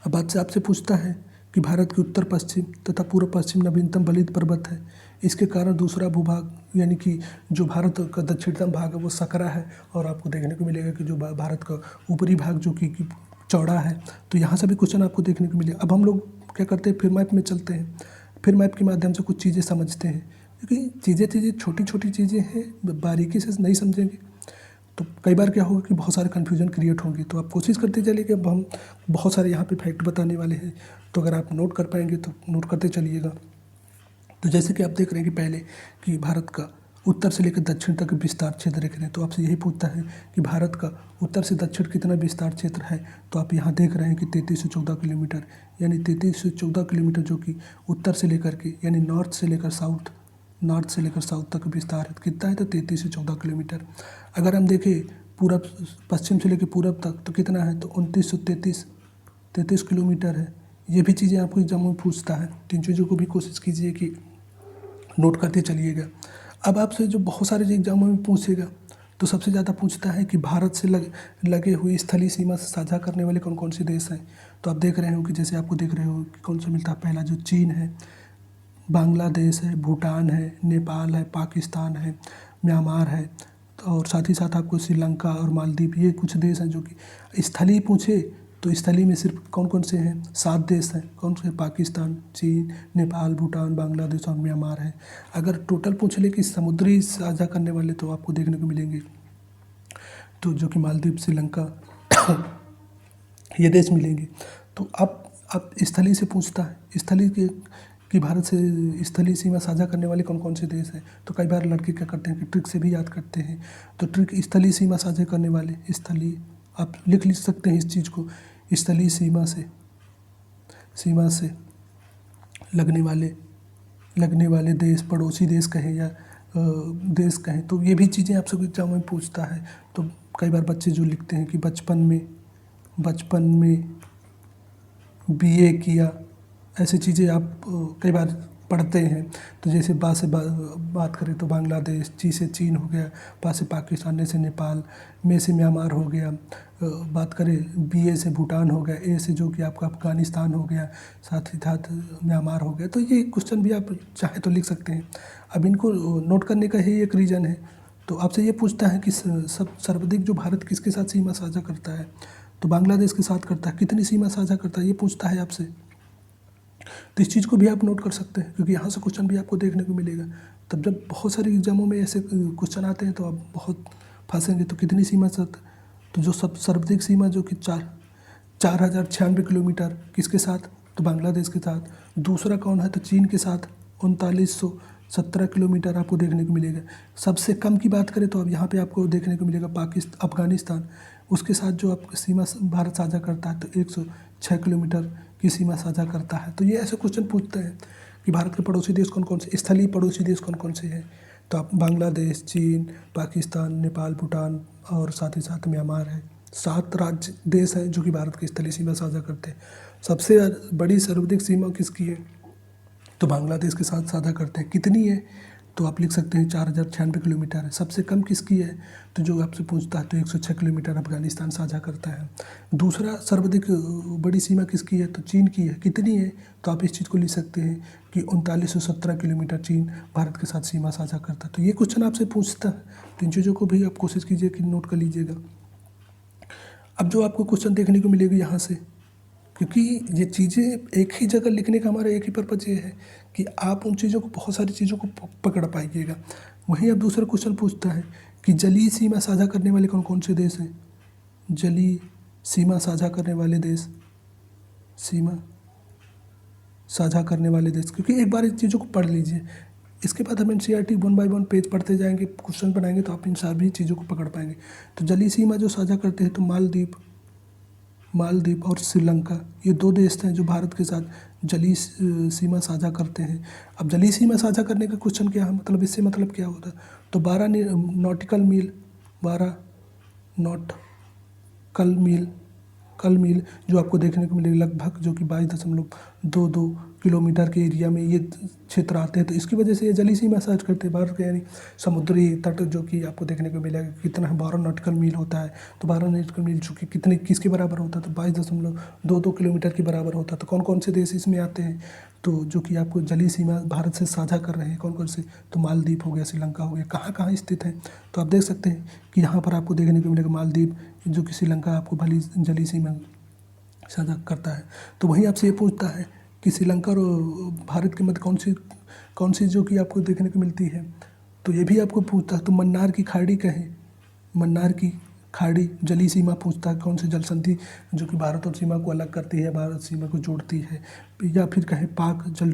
अब बात से आपसे पूछता है कि भारत के उत्तर पश्चिम तथा पूर्व पश्चिम नवीनतम बलित पर्वत है, इसके कारण दूसरा भूभाग यानी कि जो भारत का दक्षिणतम भाग है वो सकरा है, और आपको देखने को मिलेगा कि जो भारत का ऊपरी भाग जो कि चौड़ा है। तो यहाँ से भी क्वेश्चन आपको देखने को मिलेगा। अब हम लोग क्या करते हैं, फिर मैप में चलते हैं, फिर मैप के माध्यम से कुछ चीज़ें समझते हैं, क्योंकि चीज़ें छोटी छोटी चीज़ें हैं, बारीकी से नहीं समझेंगे तो कई बार क्या होगा कि बहुत सारे कन्फ्यूजन क्रिएट होंगे। तो आप कोशिश करते चलिए कि अब हम बहुत सारे यहाँ पे फैक्ट बताने वाले हैं, तो अगर आप नोट कर पाएंगे तो नोट करते चलिएगा। तो जैसे कि आप देख रहे हैं कि पहले कि भारत का उत्तर से लेकर दक्षिण तक विस्तार क्षेत्र देख रहे हैं, तो आपसे यही पूछता है कि भारत का उत्तर से दक्षिण कितना विस्तार क्षेत्र है, तो आप यहाँ देख रहे हैं कि 33 से 14 किलोमीटर, यानी 33 से 14 किलोमीटर जो कि उत्तर से लेकर के यानी नॉर्थ से लेकर साउथ तक विस्तार कितना है, तो 33 से 14 किलोमीटर। अगर हम देखें पूरब पश्चिम से लेकर पूरब तक तो कितना है, तो 2933 किलोमीटर है। ये भी चीज़ें आपको एग्जाम में पूछता है, तो इन चीज़ों को भी कोशिश कीजिए कि नोट करते चलिएगा। अब आपसे जो बहुत सारे एग्जामों में पूछेगा, तो सबसे ज़्यादा पूछता है कि भारत से लगे हुए स्थलीय सीमा से साझा करने वाले कौन कौन से देश हैं। तो आप देख रहे हो कि जैसे आपको देख रहे हो कि कौन सा मिलता है, पहला जो चीन है, बांग्लादेश है, भूटान है, नेपाल है, पाकिस्तान है, म्यांमार है, और साथ ही साथ आपको श्रीलंका और मालदीव, ये कुछ देश हैं जो कि स्थलीय पूछे तो स्थलीय में सिर्फ कौन कौन से हैं, 7 देश हैं। कौन से, पाकिस्तान, चीन, नेपाल, भूटान, बांग्लादेश और म्यांमार है। अगर टोटल पूछ ले कि समुद्री साझा करने वाले, तो आपको देखने को मिलेंगे तो जो कि मालदीव, श्रीलंका ये देश मिलेंगे। तो आप स्थलीय से पूछता है, स्थलीय के कि भारत से स्थलीय सीमा साझा करने वाले कौन कौन से देश हैं। तो कई बार लड़के क्या करते हैं कि ट्रिक से भी याद करते हैं, तो ट्रिक स्थलीय सीमा साझा करने वाले, स्थलीय आप लिख सकते हैं इस चीज़ को, स्थलीय सीमा से लगने वाले देश, पड़ोसी देश कहें या देश कहें, तो ये भी चीज़ें आपसे एग्जाम में पूछता है। तो कई बार बच्चे जो लिखते हैं कि बचपन में BA किया, ऐसी चीज़ें आप कई बार पड़ते हैं। तो जैसे बात करें तो बांग्लादेश, ची से चीन हो गया, पा से पाकिस्तान, ने से नेपाल, में से म्यांमार हो गया, बात करें बी से भूटान हो गया, ए से जो कि आपका अफगानिस्तान हो गया, साथ ही साथ म्यांमार हो गया। तो ये क्वेश्चन भी आप चाहे तो लिख सकते हैं। अब इनको नोट करने का ही एक रीज़न है। तो आपसे ये पूछता है कि सब सर्वाधिक जो भारत किसके साथ सीमा साझा करता है, तो बांग्लादेश के साथ करता है। कितनी सीमा साझा करता है ये पूछता है आपसे। तो इस चीज़ को भी आप नोट कर सकते हैं, क्योंकि यहाँ से क्वेश्चन भी आपको देखने को मिलेगा। तब जब बहुत सारे एग्जामों में ऐसे क्वेश्चन आते हैं तो आप बहुत फंसेंगे। तो कितनी सीमा साथ, तो जो सर्वाधिक सीमा जो कि 4096 किलोमीटर किसके साथ, तो बांग्लादेश के साथ। दूसरा कौन है, तो चीन के साथ 3917 किलोमीटर आपको देखने को मिलेगा। सबसे कम की बात करें तो अब यहाँ पे आपको देखने को मिलेगा अफगानिस्तान, उसके साथ जो आप सीमा भारत साझा करता है तो 106 किलोमीटर की सीमा साझा करता है। तो ये ऐसे क्वेश्चन पूछते हैं कि भारत के पड़ोसी देश कौन कौन से, स्थलीय पड़ोसी देश कौन कौन से हैं। तो आप बांग्लादेश, चीन, पाकिस्तान, नेपाल, भूटान और साथ ही साथ म्यांमार है। 7 राज्य देश हैं जो कि भारत की स्थलीय सीमा साझा करते हैं। सबसे बड़ी सर्वाधिक सीमा किसकी है, तो बांग्लादेश के साथ साझा करते हैं। कितनी है, तो आप लिख सकते हैं 4096 किलोमीटर है। सबसे कम किसकी है, तो जो आपसे पूछता है तो 106 किलोमीटर अफगानिस्तान साझा करता है। दूसरा सर्वाधिक बड़ी सीमा किसकी है, तो चीन की है। कितनी है, तो आप इस चीज़ को लिख सकते हैं कि 3917 किलोमीटर चीन भारत के साथ सीमा साझा करता है। तो ये क्वेश्चन आपसे पूछता है, तो इन चीज़ों को भी आप कोशिश कीजिए कि नोट कर लीजिएगा। अब जो आपको क्वेश्चन देखने को मिलेगी यहाँ से, क्योंकि ये चीज़ें एक ही जगह लिखने का हमारा एक ही पर्पज़ ये है कि आप उन चीज़ों को, बहुत सारी चीज़ों को पकड़ पाइएगा। वहीं अब दूसरा क्वेश्चन पूछता है कि जलीय सीमा साझा करने वाले कौन कौन से देश हैं। जलीय सीमा साझा करने वाले देश, सीमा साझा करने वाले देश, क्योंकि एक बार इन चीज़ों को पढ़ लीजिए, इसके बाद हम NCERT 1 बाय 1 पेज पढ़ते जाएंगे, क्वेश्चन बनाएंगे तो आप इन सभी चीज़ों को पकड़ पाएंगे। तो जलीय सीमा जो साझा करते हैं तो मालदीव और श्रीलंका, ये 2 देश हैं जो भारत के साथ जलीय सीमा साझा करते हैं। अब जलीय सीमा साझा करने का क्वेश्चन क्या है, मतलब इससे मतलब क्या होता है, तो 12 नॉटिकल मील जो आपको देखने को मिलेगा, लगभग जो कि 22.22 किलोमीटर के एरिया में ये क्षेत्र आते हैं। तो इसकी वजह से ये जलीय सीमा साझा करते हैं भारत के, यानी समुद्री तट जो कि आपको देखने को मिलेगा कितना है, 12 नॉटिकल मील होता है। तो 12 नॉटिकल मील जो कि किसके बराबर होता है, तो 22.22 किलोमीटर के बराबर होता है। तो कौन कौन से देश इसमें आते हैं, तो जो कि आपको जलीय सीमा भारत से साझा कर रहे हैं, कौन कौन से, तो मालदीव हो गया, श्रीलंका हो गया। कहाँ कहाँ स्थित है, तो आप देख सकते हैं कि यहाँ पर आपको देखने को मिलेगा मालदीव, जो कि श्रीलंका आपको भली जलीय सीमा साझा करता है। तो वहीं आपसे ये पूछता है कि श्रीलंका और भारत के मध्य कौन सी जो कि आपको देखने को मिलती है, तो ये भी आपको पूछता है। तो मन्नार की खाड़ी कहें, मन्नार की खाड़ी जलीय सीमा पूछता है, कौन सी जल संधि जो कि भारत और सीमा को अलग करती है, भारत सीमा को जोड़ती है। या फिर कहें पाक जल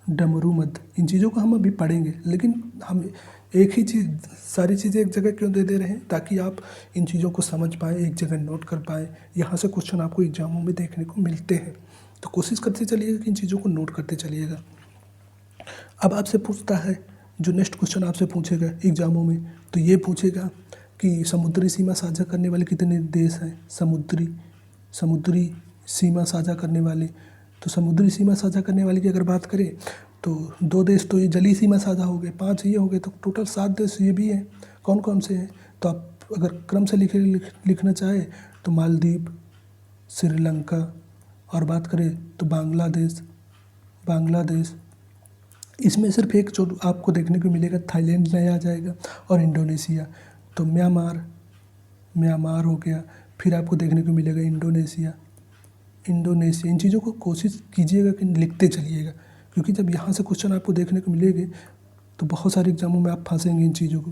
डमरू मध्य, इन चीज़ों को हम अभी पढ़ेंगे, लेकिन हम एक ही चीज़, सारी चीज़ें एक जगह क्यों दे रहे हैं, ताकि आप इन चीज़ों को समझ पाएँ, एक जगह नोट कर पाएँ। यहाँ से क्वेश्चन आपको एग्जामों में देखने को मिलते हैं, तो कोशिश करते चलिएगा कि इन चीज़ों को नोट करते चलिएगा। अब आपसे पूछता है, जो नेक्स्ट क्वेश्चन आपसे पूछेगा एग्जामों में, तो ये पूछेगा कि समुद्री सीमा साझा करने वाले कितने देश हैं। समुद्री सीमा साझा करने वाले, तो समुद्री सीमा साझा करने वाले की अगर बात करें तो 2 देश तो ये जलीय सीमा साझा हो गए, 5 ये हो गए, तो टोटल 7 देश ये भी हैं। कौन कौन से हैं, तो आप अगर क्रम से लिखना चाहे तो मालदीव, श्रीलंका, और बात करें तो बांग्लादेश, इसमें सिर्फ एक जो आपको देखने को मिलेगा थाईलैंड नहीं आ जाएगा, और इंडोनेशिया। तो म्यांमार हो गया, फिर आपको देखने को मिलेगा इंडोनेशिया। इन चीज़ों को कोशिश कीजिएगा कि लिखते चलिएगा, क्योंकि जब यहाँ से क्वेश्चन आपको देखने को मिलेंगे तो बहुत सारे एग्जामों में आप फंसेंगे इन चीज़ों को।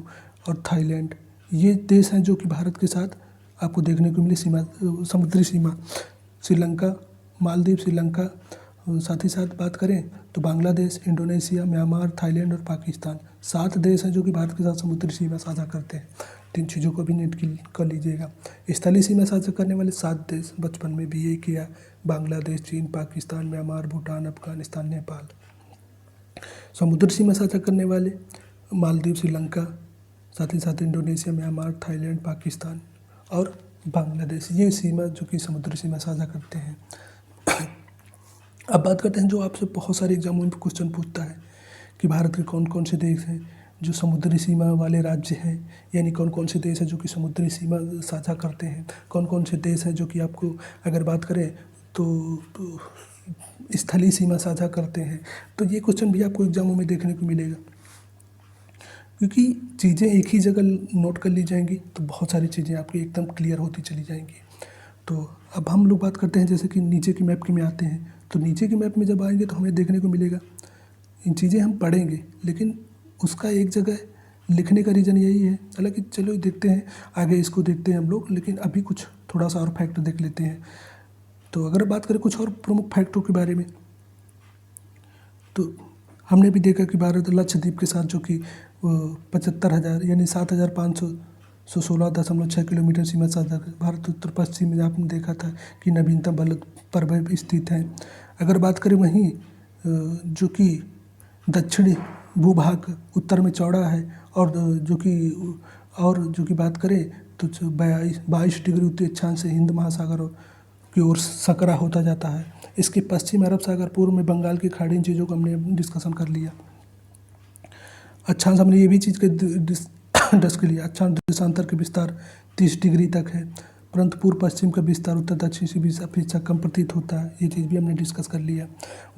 और थाईलैंड, ये देश हैं जो कि भारत के साथ आपको देखने को मिले समुद्री सीमा। श्रीलंका, मालदीव, श्रीलंका, साथ ही साथ बात करें तो बांग्लादेश, इंडोनेशिया, म्यांमार, थाईलैंड और पाकिस्तान, 7 देश हैं जो कि भारत के साथ समुद्री सीमा साझा करते हैं। तो इन चीज़ों को भी नोट कर लीजिएगा। स्थलीय सीमा साझा करने वाले 7 देश बचपन में भी ये किया, बांग्लादेश, चीन, पाकिस्तान, म्यांमार, भूटान, अफगानिस्तान, नेपाल। समुद्री सीमा साझा करने वाले मालदीव, श्रीलंका, साथ ही साथ इंडोनेशिया, म्यांमार, थाईलैंड, पाकिस्तान और बांग्लादेश, ये सीमा जो कि समुद्री सीमा साझा करते हैं। अब बात करते हैं जो आपसे बहुत सारे एग्जामों में क्वेश्चन पूछता है कि भारत के कौन कौन से देश हैं जो समुद्री सीमा वाले राज्य हैं, यानी कौन कौन से देश हैं जो कि समुद्री सीमा साझा करते हैं, कौन कौन से देश हैं जो कि आपको अगर बात करें तो स्थलीय सीमा साझा करते हैं। तो ये क्वेश्चन भी आपको एग्जामों में देखने को मिलेगा, क्योंकि चीज़ें एक ही जगह नोट कर ली जाएंगी तो बहुत सारी चीज़ें आपकी एकदम क्लियर होती चली जाएंगी। तो अब हम लोग बात करते हैं जैसे कि नीचे की मैप के में आते हैं, तो नीचे की मैप में जब आएंगे तो हमें देखने को मिलेगा इन चीज़ें हम पढ़ेंगे, लेकिन उसका एक जगह लिखने का रीज़न यही है। हालांकि चलो देखते हैं आगे, इसको देखते हैं हम लोग, लेकिन अभी कुछ थोड़ा सा और फैक्ट देख लेते हैं। तो अगर बात करें कुछ और प्रमुख फैक्टों के बारे में, तो हमने भी देखा कि भारत लक्षद्वीप के साथ जो कि 75,000 यानी 7,516.6 किलोमीटर सीमा साझा है। भारत उत्तर पश्चिम में आपने देखा था कि नवीनतम बल्क पर स्थित है। अगर बात करें वहीं जो कि दक्षिणी भूभाग उत्तर में चौड़ा है और जो कि बात करें तो 22 डिग्री उत्तरी अक्षांश से हिंद महासागर की ओर सकरा होता जाता है। इसके पश्चिम अरब सागर, पूर्व में बंगाल की खाड़ी, इन चीज़ों को हमने डिस्कशन कर लिया। अक्षांश हमने ये भी चीज़ के डिस्कस कर लिया। अक्षांश देशांतर के विस्तार 30 डिग्री तक है, परंतु पूर्व पश्चिम का विस्तार उत्तर दक्षिण से भी अपेक्षा कम प्रतीत होता है। ये चीज़ भी हमने डिस्कस कर लिया।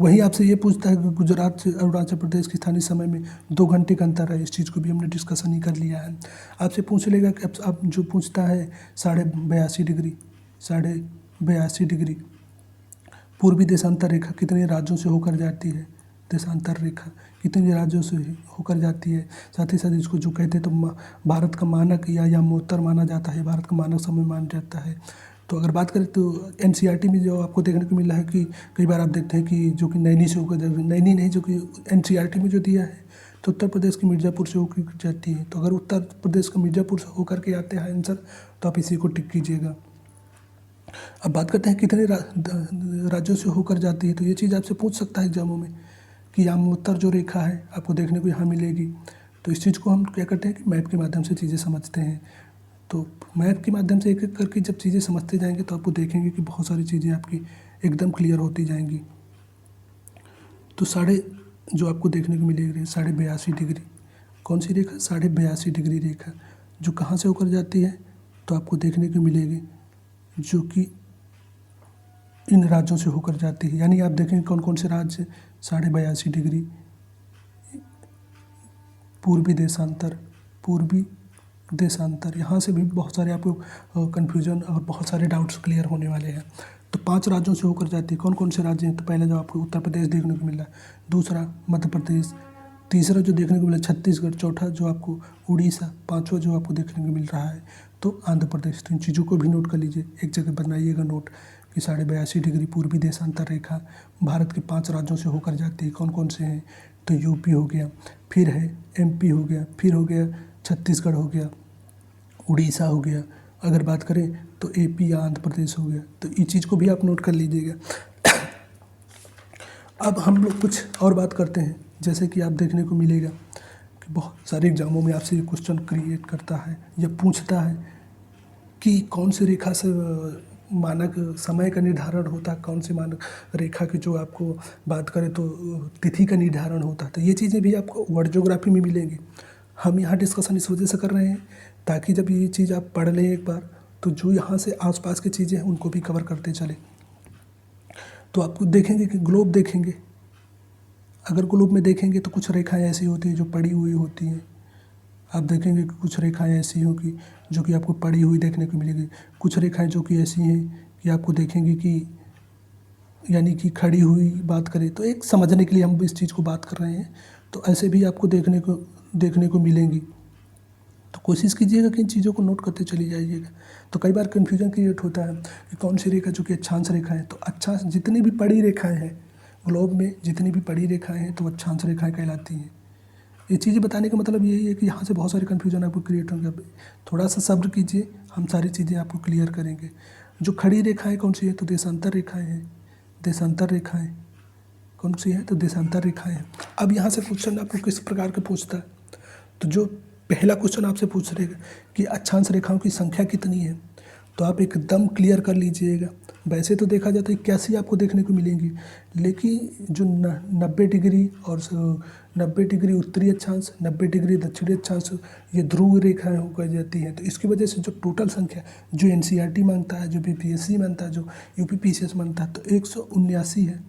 वहीं आपसे ये पूछता है कि गुजरात से अरुणाचल प्रदेश के स्थानीय समय में 2 घंटे का अंतर है। इस चीज़ को भी हमने डिस्कशन ही कर लिया है। आपसे पूछ लेगा कि अब जो पूछता है 82.5 डिग्री पूर्वी देशांतर रेखा कितने राज्यों से होकर जाती है, देशांतर रेखा कितने राज्यों से होकर जाती है। साथ ही साथ इसको जो कहते हैं तो भारत का मानक या यामोत्तर माना जाता है, भारत का मानक समय माना जाता है। तो अगर बात करें तो एनसीईआरटी में जो आपको देखने को मिला है कि कई बार आप देखते हैं कि जो कि नैनी से होकर, नैनी नहीं, जो कि एनसीईआरटी में जो दिया है तो उत्तर प्रदेश के मिर्ज़ापुर से होकर जाती है। तो अगर उत्तर प्रदेश का मिर्ज़ापुर से होकर के आते हैं आंसर, तो आप इसी को टिक कीजिएगा। अब बात करते हैं कितने राज्यों से होकर जाती है। तो ये चीज़ आपसे पूछ सकता है एग्जामों में कि यामोत्तर जो रेखा है आपको देखने को यहाँ मिलेगी। तो इस चीज़ को हम क्या करते हैं कि मैप के माध्यम से चीज़ें समझते हैं। तो मैप के माध्यम से एक एक करके जब चीज़ें समझते जाएंगे तो आपको देखेंगे कि बहुत सारी चीज़ें आपकी एकदम क्लियर होती जाएंगी। तो जो आपको देखने को मिलेगी 82.5 डिग्री, कौन सी रेखा, 82.5 डिग्री रेखा, जो कहाँ से होकर जाती है तो आपको देखने को मिलेगी जो कि इन राज्यों से होकर जाती है। यानी आप देखेंगे कौन कौन से राज्य 82.5 डिग्री पूर्वी देशांतर, यहाँ से भी बहुत सारे आपको कन्फ्यूजन और बहुत सारे डाउट्स क्लियर होने वाले हैं। तो 5 राज्यों से होकर जाती है। कौन कौन से राज्य हैं, तो पहला जो आपको उत्तर प्रदेश देखने को मिल रहा है, दूसरा मध्य प्रदेश, तीसरा जो देखने को मिला छत्तीसगढ़, चौथा जो आपको उड़ीसा, पांचवा जो आपको देखने को मिल रहा है तो आंध्र प्रदेश। तो इन चीज़ों को भी नोट कर लीजिए, एक जगह बनाइएगा नोट कि 82.5 डिग्री पूर्वी देशांतर रेखा भारत के 5 राज्यों से होकर जाती है। कौन कौन से हैं, तो यूपी हो गया, फिर है एमपी हो गया, फिर हो गया छत्तीसगढ़ हो गया, उड़ीसा हो गया, अगर बात करें तो एपी या आंध्र प्रदेश हो गया। तो इस चीज़ को भी आप नोट कर लीजिएगा। अब हम लोग कुछ और बात करते हैं, जैसे कि आप देखने को मिलेगा कि बहुत सारे एग्जामों में आपसे ये क्वेश्चन क्रिएट करता है या पूछता है कि कौन सी रेखा से मानक समय का निर्धारण होता है, कौन सी मानक रेखा की जो आपको बात करें तो तिथि का निर्धारण होता है। तो ये चीज़ें भी आपको वर्ल्ड ज्योग्राफी में मिलेंगी। हम यहाँ डिस्कशन इस वजह से कर रहे हैं ताकि जब ये चीज़ आप पढ़ लें एक बार तो जो यहाँ से आसपास की चीज़ें हैं उनको भी कवर करते चले। तो आपको देखेंगे कि ग्लोब देखेंगे, अगर ग्लोब में देखेंगे तो कुछ रेखाएं ऐसी होती हैं जो पड़ी हुई होती हैं। आप देखेंगे कि कुछ रेखाएं ऐसी होंगी जो कि आपको पड़ी हुई देखने को मिलेगी, कुछ रेखाएं जो कि ऐसी हैं कि आपको देखेंगे कि यानी कि खड़ी हुई बात करें तो एक समझने के लिए हम इस चीज़ को बात कर रहे हैं। तो ऐसे भी आपको देखने को मिलेंगी। तो कोशिश कीजिएगा कि इन चीज़ों को नोट करते चली जाइएगा। तो कई बार कन्फ्यूजन क्रिएट होता है कि कौन सी रेखा जो कि अक्षांश रेखा है। तो अक्षांश जितनी भी बड़ी रेखाएं हैं ग्लोब में, जितनी भी बड़ी रेखाएं हैं तो अक्षांश रेखाएं कहलाती हैं। ये चीज़ें बताने का मतलब यही है कि यहाँ से बहुत सारे कन्फ्यूजन आपको क्रिएट होंगे। थोड़ा सा सब्र कीजिए, हम सारी चीज़ें आपको क्लियर करेंगे। जो खड़ी रेखाएँ कौन सी है, तो देशांतर रेखाएँ हैं। देशांतर रेखाएँ कौन सी है, तो देशांतर रेखाएँ हैं। अब यहाँ से क्वेश्चन आपको किस प्रकार का पूछता है, तो जो पहला क्वेश्चन आपसे पूछ रहेगा कि अक्षांश रेखाओं की संख्या कितनी है। तो आप एकदम क्लियर कर लीजिएगा। वैसे तो देखा जाए तो 81 आपको देखने को मिलेंगी, लेकिन जो 90 डिग्री और 90 डिग्री उत्तरी अक्षांश, 90 डिग्री दक्षिणी अक्षांश, ये ध्रुव रेखाएं होकर जाती हैं। तो इसकी वजह से जो टोटल संख्या जो एनसीईआरटी मांगता है, जो बीपीएससी मांगता है, जो यूपीपीसीएस मांगता है, तो 179 है।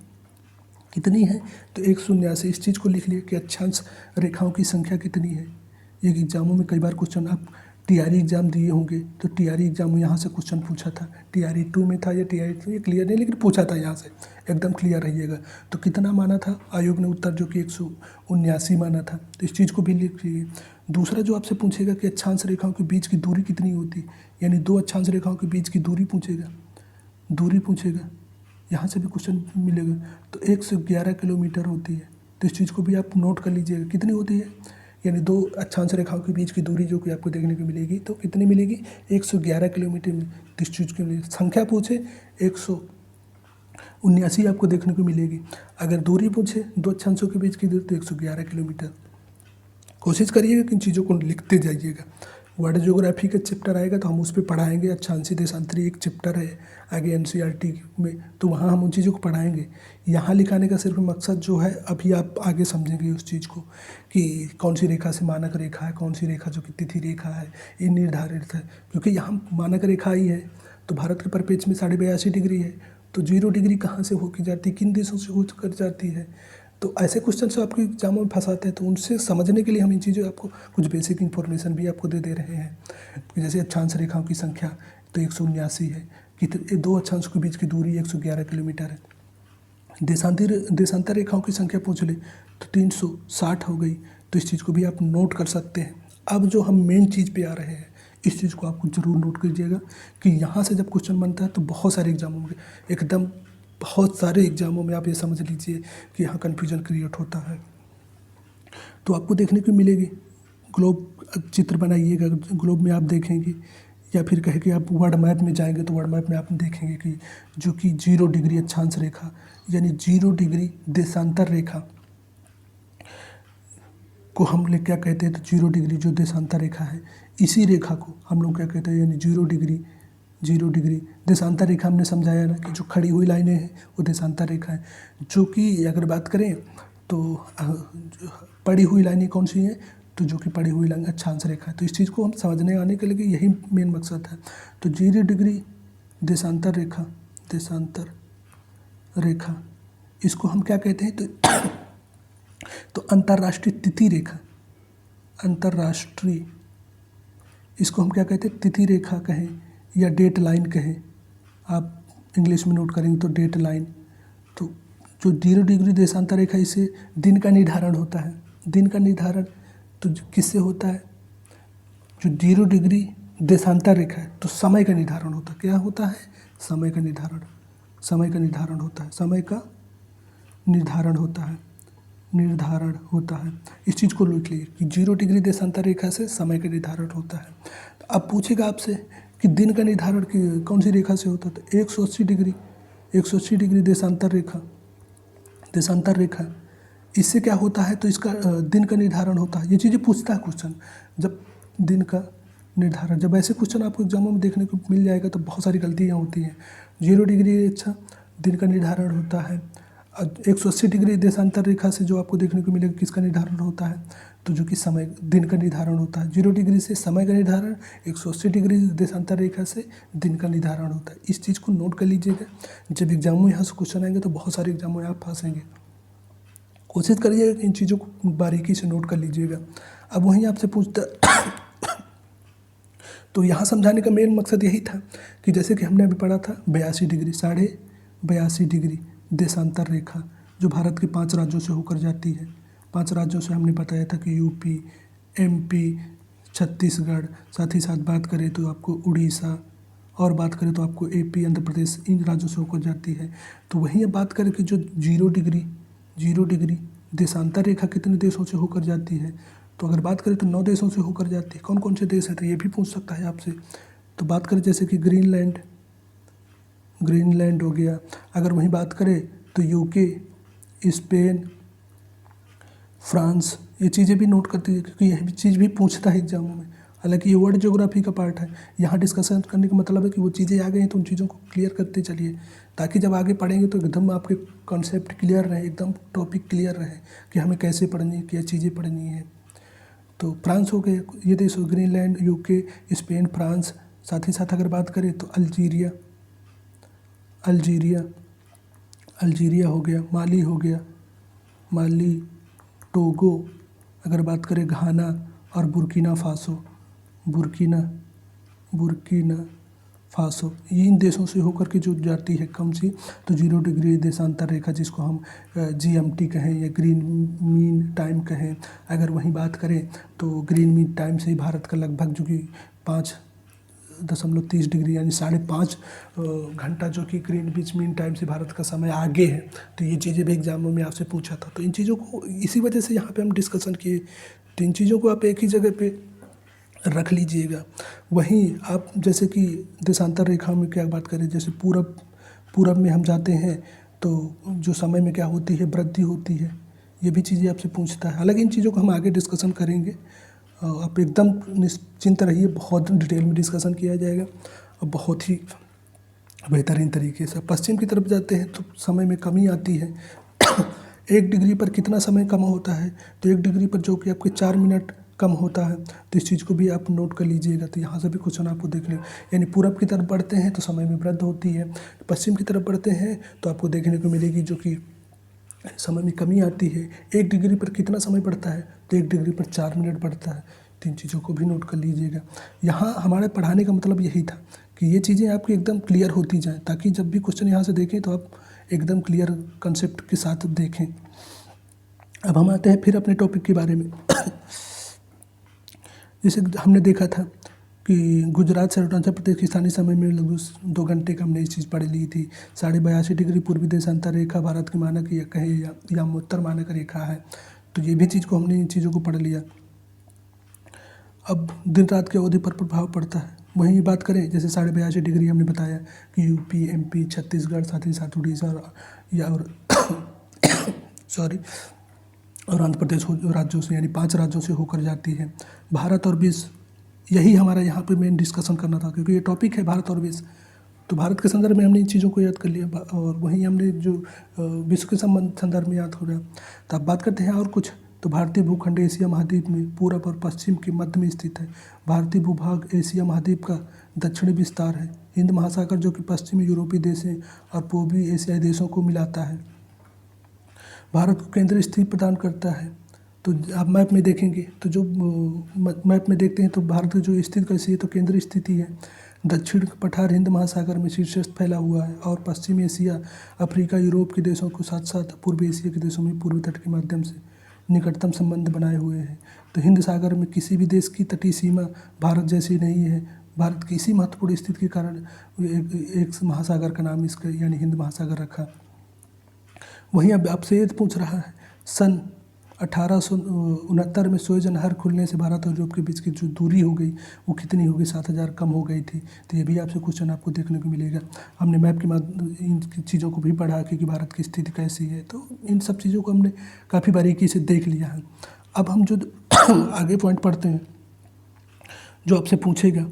कितनी है? तो 179। इस चीज़ को लिख लिए कि अक्षांश रेखाओं की संख्या कितनी है। ये एग्जामों में कई बार क्वेश्चन, आप टीआरई एग्जाम दिए होंगे तो टीआरई एग्जाम में यहाँ से क्वेश्चन पूछा था, टीआरई 2 में था या टीआरई 3, ये क्लियर नहीं, लेकिन पूछा था यहाँ से, एकदम क्लियर रहिएगा। तो कितना माना था आयोग ने उत्तर? जो कि 179 माना था। तो इस चीज़ को भी लिख लीजिए। दूसरा जो आपसे पूछेगा कि अक्षांश रेखाओं के बीच की दूरी कितनी होती, यानी दो अक्षांश रेखाओं के बीच की दूरी पूछेगा, दूरी पूछेगा, यहाँ से भी क्वेश्चन मिलेगा। तो 111 किलोमीटर होती है। तो इस चीज़ को भी आप नोट कर लीजिएगा, कितनी होती है, यानी दो अक्षांश रेखाओं के बीच की दूरी जो कि आपको देखने को मिलेगी, तो कितनी मिलेगी? 111 किलोमीटर। तो इस चीज़ के लिए संख्या पूछे 179 आपको देखने को मिलेगी। अगर दूरी पूछे दो अक्षांशों के बीच की दूरी, तो 111 किलोमीटर। कोशिश करिएगा कि इन चीज़ों को लिखते जाइएगा। वर्ल्ड ज्योग्राफी का चैप्टर आएगा तो हम उस पर पढ़ाएंगे। अक्षांशी देशांतरी एक चैप्टर है आगे एनसीईआरटी में, तो वहाँ हम उन चीज़ों को पढ़ाएंगे। यहाँ लिखाने का सिर्फ मकसद जो है, अभी आप आगे समझेंगे उस चीज़ को कि कौन सी रेखा से मानक रेखा है, कौन सी रेखा जो कि तिथि रेखा है, ये निर्धारित है। क्योंकि यहाँ मानक रेखा ही है, तो भारत के परिप्रेक्ष्य में 82.5 डिग्री है, तो 0 डिग्री कहाँ से होकर जाती है, किन देशों से होकर जाती है। तो ऐसे क्वेश्चन से आपको एग्जामों में फंसाते हैं, तो उनसे समझने के लिए हम इन चीज़ों आपको कुछ बेसिक इन्फॉर्मेशन भी आपको दे रहे हैं। जैसे अक्षांश रेखाओं की संख्या तो 179 है, कि दो अक्षांश के बीच की दूरी 111 किलोमीटर है। देशांतर रेखाओं की संख्या पूछ ले तो 360 हो गई। तो इस चीज़ को भी आप नोट कर सकते हैं। अब जो हम मेन चीज़ पे आ रहे हैं, इस चीज़ को आपको ज़रूर नोट कीजिएगा कि यहाँ से जब क्वेश्चन बनता है तो बहुत सारे एग्जामों में, एकदम बहुत सारे एग्जामों में आप ये समझ लीजिए कि यहाँ कन्फ्यूजन क्रिएट होता है। तो आपको देखने को मिलेगी ग्लोब, चित्र बनाइएगा, ग्लोब में आप देखेंगे, या फिर कहे कि आप वर्ल्ड मैप में जाएंगे तो वर्ल्ड मैप में आप देखेंगे कि जो कि 0 डिग्री अक्षांश रेखा, यानी 0 डिग्री देशांतर रेखा को हम लोग क्या कहते हैं, तो 0 डिग्री जो देशांतर रेखा है, इसी रेखा को हम लोग क्या कहते हैं, यानी 0 डिग्री देशांतर रेखा हमने समझाया ना कि जो खड़ी हुई लाइनें हैं वो देशांतर रेखा है। जो कि अगर बात करें तो पड़ी हुई लाइनें कौन सी हैं, तो जो कि पड़ी हुई लाइन अक्षांश रेखा है। तो इस चीज़ को हम समझने आने के लिए यही मेन मकसद है। तो 0 डिग्री देशांतर रेखा इसको हम क्या कहते हैं, तो अंतर्राष्ट्रीय तिथि रेखा, अंतर्राष्ट्रीय इसको हम क्या कहते हैं, तिथि रेखा कहें या डेट लाइन कहें, आप इंग्लिश में नोट करेंगे तो डेट लाइन। तो जो 0 डिग्री देशांतर रेखा, इससे दिन का निर्धारण होता है। दिन का निर्धारण तो किससे होता है, जो 0 डिग्री देशांतर रेखा है, तो समय का निर्धारण होता है। क्या होता है? समय का निर्धारण होता है, समय का निर्धारण होता है। इस चीज़ को लिख लीजिए कि 0 डिग्री देशांतर रेखा से समय का निर्धारण होता है। तो अब पूछेगा आपसे कि दिन का निर्धारण कौन सी रेखा से होता है, तो 180 डिग्री देशांतर रेखा इससे क्या होता है, तो इसका दिन का निर्धारण होता है। ये चीज़ें पूछता है क्वेश्चन, जब दिन का निर्धारण, जब ऐसे क्वेश्चन आपको एग्जामों में देखने को मिल जाएगा तो बहुत सारी गलतियाँ होती हैं। 0 डिग्री अच्छा दिन का निर्धारण होता है, 180 डिग्री देशांतर रेखा से जो आपको देखने को मिलेगा किसका निर्धारण होता है, तो जो कि समय दिन का निर्धारण होता है। 0 डिग्री से समय का निर्धारण, 180 डिग्री देशांतर रेखा से दिन का निर्धारण होता है। इस चीज़ को नोट कर लीजिएगा। जब एग्जाम में यहाँ से क्वेश्चन आएंगे तो बहुत सारे एग्जामों में आप फंसेंगे। कोशिश करिएगा कि इन चीज़ों को बारीकी से नोट कर लीजिएगा। अब वहीं आपसे पूछता तो यहाँ समझाने का मेन मकसद यही था कि जैसे कि हमने अभी पढ़ा था 82 डिग्री साढ़े 82 डिग्री देशांतर रेखा जो भारत के 5 राज्यों से होकर जाती है। 5 राज्यों से हमने बताया था कि यूपी, एमपी, छत्तीसगढ़, साथ ही साथ बात करें तो आपको उड़ीसा, और बात करें तो आपको एपी, आंध्र प्रदेश, इन राज्यों से होकर जाती है। तो वहीं अब बात करें कि जो 0 डिग्री देशांतर रेखा कितने देशों से होकर जाती है, तो अगर बात करें तो 9 देशों से होकर जाती है। कौन कौन से देश हैं, तो ये भी पूछ सकता है आपसे। तो बात करें जैसे कि ग्रीनलैंड हो गया। अगर वहीं बात करें तो यूके, स्पेन, फ्रांस, ये चीज़ें भी नोट करती है क्योंकि यह चीज़ भी पूछता है एग्जामों में। हालांकि ये वर्ल्ड ज्योग्राफी का पार्ट है। यहाँ डिस्कशन करने का मतलब है कि वो चीज़ें आ गई हैं तो उन चीज़ों को क्लियर करते चलिए, ताकि जब आगे पढ़ेंगे तो एकदम आपके कॉन्सेप्ट क्लियर रहे, एकदम टॉपिक क्लियर रहे कि हमें कैसे पढ़नी है, क्या चीज़ें पढ़नी है। तो फ्रांस हो गए, ये देश हो, ग्रीनलैंड, यूके, स्पेन, फ्रांस। साथ ही साथ अगर बात करें तो अल्जीरिया अल्जीरिया अल्जीरिया हो गया, माली हो गया, माली, टोगो, अगर बात करें घाना और Burkina Faso, Burkina Burkina Faso. ये इन देशों से होकर के जो जाती है कम सी, तो 0 डिग्री देशांतर रेखा, जिसको हम GMT कहें या ग्रीन मीन टाइम कहें। अगर वहीं बात करें तो ग्रीन मीन टाइम से ही भारत का लगभग जो कि 5.30 डिग्री यानी 5.5 घंटा जो कि ग्रीन बीच मीन टाइम से भारत का समय आगे है। तो ये चीज़ें भी एग्जामों में आपसे पूछा था, तो इन चीज़ों को इसी वजह से यहाँ पे हम डिस्कशन किए। तो इन चीज़ों को आप एक ही जगह पे रख लीजिएगा। वहीं आप जैसे कि देशांतर रेखा में क्या बात करें, जैसे पूरब में हम जाते हैं तो जो समय में क्या होती है, वृद्धि होती है। ये भी चीज़ें आपसे पूछता है। हालांकि इन चीज़ों को हम आगे डिस्कशन करेंगे। आप एकदम निश्चिंत रहिए, बहुत डिटेल में डिस्कशन किया जाएगा और बहुत ही बेहतरीन तरीके से। पश्चिम की तरफ जाते हैं तो समय में कमी आती है। 1 डिग्री पर कितना समय कम होता है, तो 1 डिग्री पर जो कि आपके 4 मिनट कम होता है। तो इस चीज़ को भी आप नोट कर लीजिएगा। तो यहाँ से भी क्वेश्चन आपको देखने, यानी पूरब की तरफ बढ़ते हैं तो समय में वृद्धि होती है, पश्चिम की तरफ बढ़ते हैं तो आपको देखने को मिलेगी जो कि समय में कमी आती है। 1 डिग्री पर कितना समय बढ़ता है, तो 1 डिग्री पर 4 मिनट बढ़ता है। तो इन चीज़ों को भी नोट कर लीजिएगा। यहाँ हमारे पढ़ाने का मतलब यही था कि ये चीज़ें आपकी एकदम क्लियर होती जाएँ, ताकि जब भी क्वेश्चन यहाँ से देखें तो आप एकदम क्लियर कंसेप्ट के साथ देखें। अब हम आते हैं फिर अपने टॉपिक के बारे में। जैसे हमने देखा था कि गुजरात से अरुणाचल प्रदेश की स्थानीय समय में लगभग 2 घंटे का हमने इस चीज़ पढ़ ली थी। 82.5 डिग्री पूर्वी देशांतर रेखा भारत की मानक या कहे या उत्तर मानक रेखा है। तो ये भी चीज़ को हमने इन चीज़ों को पढ़ लिया। अब दिन रात के अवधि पर प्रभाव पड़ता है। वहीं बात करें जैसे 82.5 डिग्री हमने बताया कि यूपी, MP, छत्तीसगढ़, साथ ही साथ उड़ीसा और सॉरी और आंध्र प्रदेश राज्यों से, यानी 5 राज्यों से होकर जाती है। भारत और विश्व, यही हमारा यहाँ पे मेन डिस्कशन करना था, क्योंकि ये टॉपिक है भारत और विश्व। तो भारत के संदर्भ में हमने इन चीज़ों को याद कर लिया और वहीं हमने जो विश्व के संदर्भ में याद हो रहा। तो अब बात करते हैं और कुछ। तो भारतीय भूखंड एशिया महाद्वीप में पूरब और पश्चिम के मध्य में स्थित है। भारतीय भूभाग एशिया महाद्वीप का दक्षिणी विस्तार है। हिंद महासागर जो कि पश्चिमी यूरोपीय देशों और पूर्वी एशियाई देशों को मिलाता है। भारत को केंद्रीय स्थिति प्रदान करता है। तो आप मैप में देखेंगे तो जो मैप में देखते हैं तो भारत की जो स्थिति कैसी है, तो केंद्रीय स्थिति है। दक्षिण पठार हिंद महासागर में शीर्षस्थ फैला हुआ है और पश्चिम एशिया, अफ्रीका, यूरोप के देशों के साथ साथ पूर्व एशिया के देशों में पूर्वी तट के माध्यम से निकटतम संबंध बनाए हुए हैं। तो हिंद सागर में किसी भी देश की तटीय सीमा भारत जैसी नहीं है। भारत की इसी महत्वपूर्ण स्थिति के कारण एक महासागर का नाम इसका यानी हिंद महासागर रखा। वहीं अब आपसे ये पूछ रहा है, सन 1869 में सुएज नहर खुलने से भारत और यूरोप के बीच की जो दूरी हो गई वो कितनी हो गई, 7,000 कम हो गई थी। तो ये भी आपसे क्वेश्चन आपको देखने को मिलेगा। हमने मैप के माध्यम इन चीज़ों को भी पढ़ा कि भारत की स्थिति कैसी है। तो इन सब चीज़ों को हमने काफ़ी बारीकी से देख लिया है। अब हम जो आगे पॉइंट पढ़ते हैं जो आपसे पूछेगा,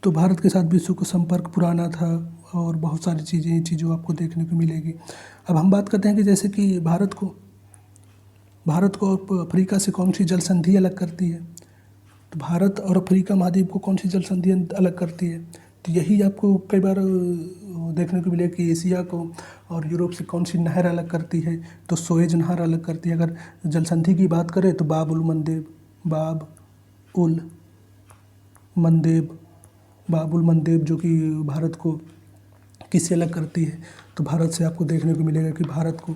तो भारत के साथ विश्व का संपर्क पुराना था और बहुत सारी चीज़ें आपको देखने को मिलेगी। अब हम बात करते हैं कि जैसे कि भारत को और अफ्रीका से कौन सी जल संधि अलग करती है। तो भारत और अफ्रीका महाद्वीप को कौन सी जल संधि अलग करती है, तो यही आपको कई बार देखने को मिलेगा कि एशिया को और यूरोप से कौन सी नहर अलग करती है, तो सुएज नहर अलग करती है। अगर जल संधि की बात करें तो बाब उल मंदेब जो कि भारत को किससे अलग करती है, तो भारत से आपको देखने को मिलेगा कि भारत को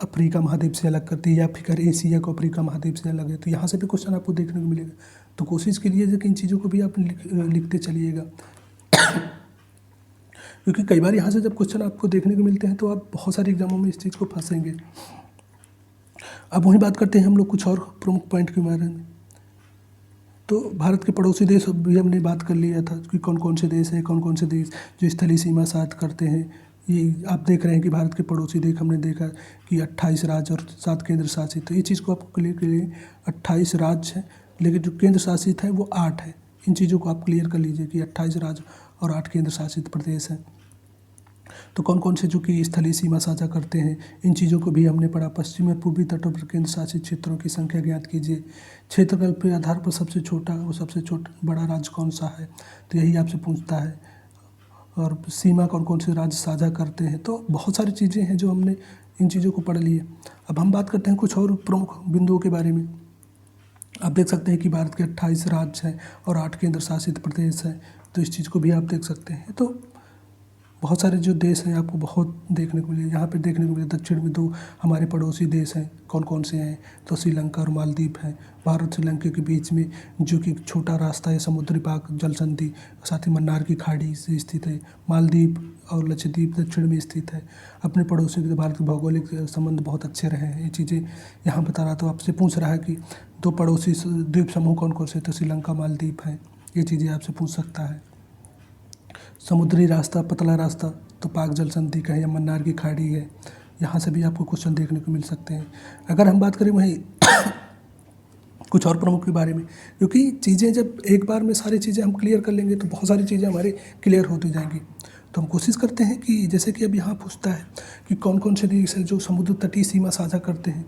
अफ्रीका महाद्वीप से अलग करती है, या फिर एशिया को अफ्रीका महाद्वीप से अलग है। तो यहाँ से भी क्वेश्चन आपको देखने को मिलेगा। तो कोशिश कीजिए कि इन चीज़ों को भी आप लिखते चलिएगा, क्योंकि कई बार यहाँ से जब क्वेश्चन आपको देखने को मिलते हैं तो आप बहुत सारे एग्जामों में इस चीज़ को फंसेंगे। अब वहीं बात करते हैं हम लोग कुछ और प्रमुख पॉइंट के बारे में। तो भारत के पड़ोसी देश भी हमने बात कर लिया था कि कौन कौन से देश हैं, कौन कौन से देश जो स्थलीय सीमा साथ करते हैं। ये आप देख रहे हैं कि भारत के पड़ोसी देश हमने देखा कि 28 राज्य और 7 केंद्र शासित। तो ये चीज़ को आपको क्लियर के लिए 28 राज्य हैं लेकिन जो केंद्र शासित है वो 8 है। इन चीज़ों को आप क्लियर कर लीजिए कि 28 राज्य और 8 केंद्र शासित प्रदेश हैं। तो कौन कौन से जो कि स्थलीय सीमा साझा करते हैं, इन चीज़ों को भी हमने पढ़ा। पश्चिमी और पूर्वी तटों पर केंद्र शासित क्षेत्रों की संख्या ज्ञात कीजिए। क्षेत्रफल के आधार पर सबसे छोटा और सबसे बड़ा राज्य कौन सा है, तो यही आपसे पूछता है। और सीमा कौन कौन से राज्य साझा करते हैं, तो बहुत सारी चीज़ें हैं जो हमने इन चीज़ों को पढ़ लिए। अब हम बात करते हैं कुछ और प्रमुख बिंदुओं के बारे में। आप देख सकते हैं कि भारत के 28 राज्य हैं और 8 केंद्र शासित प्रदेश हैं, तो इस चीज़ को भी आप देख सकते हैं। तो बहुत सारे जो देश हैं आपको बहुत देखने को मिले। यहाँ पे देखने को मिले दक्षिण में 2 हमारे पड़ोसी देश हैं। कौन कौन से हैं, तो श्रीलंका और मालदीव हैं। भारत श्रीलंका के बीच में जो कि छोटा रास्ता है, समुद्री पाक जल संधि, साथ ही मन्नार की खाड़ी से स्थित है। मालदीव और लक्षद्वीप दक्षिण में स्थित है। अपने पड़ोसियों के भारत के भौगोलिक संबंध बहुत अच्छे रहे हैं। ये चीज़ें यहाँ बता रहा, तो आपसे पूछ रहा है कि 2 पड़ोसी द्वीप समूह कौन कौन से, तो श्रीलंका मालदीव हैं। ये चीज़ें आपसे पूछ सकता है। समुद्री रास्ता, पतला रास्ता, तो पाक जल संधि का है या मन्नार की खाड़ी है। यहाँ से भी आपको क्वेश्चन देखने को मिल सकते हैं। अगर हम बात करें वहीं कुछ और प्रमुख के बारे में, क्योंकि चीज़ें जब एक बार में सारी चीज़ें हम क्लियर कर लेंगे तो बहुत सारी चीज़ें हमारे क्लियर होती जाएंगी। तो हम कोशिश करते हैं कि जैसे कि अब यहाँ पूछता है कि कौन कौन से देश हैं जो समुद्र तटीय सीमा साझा करते हैं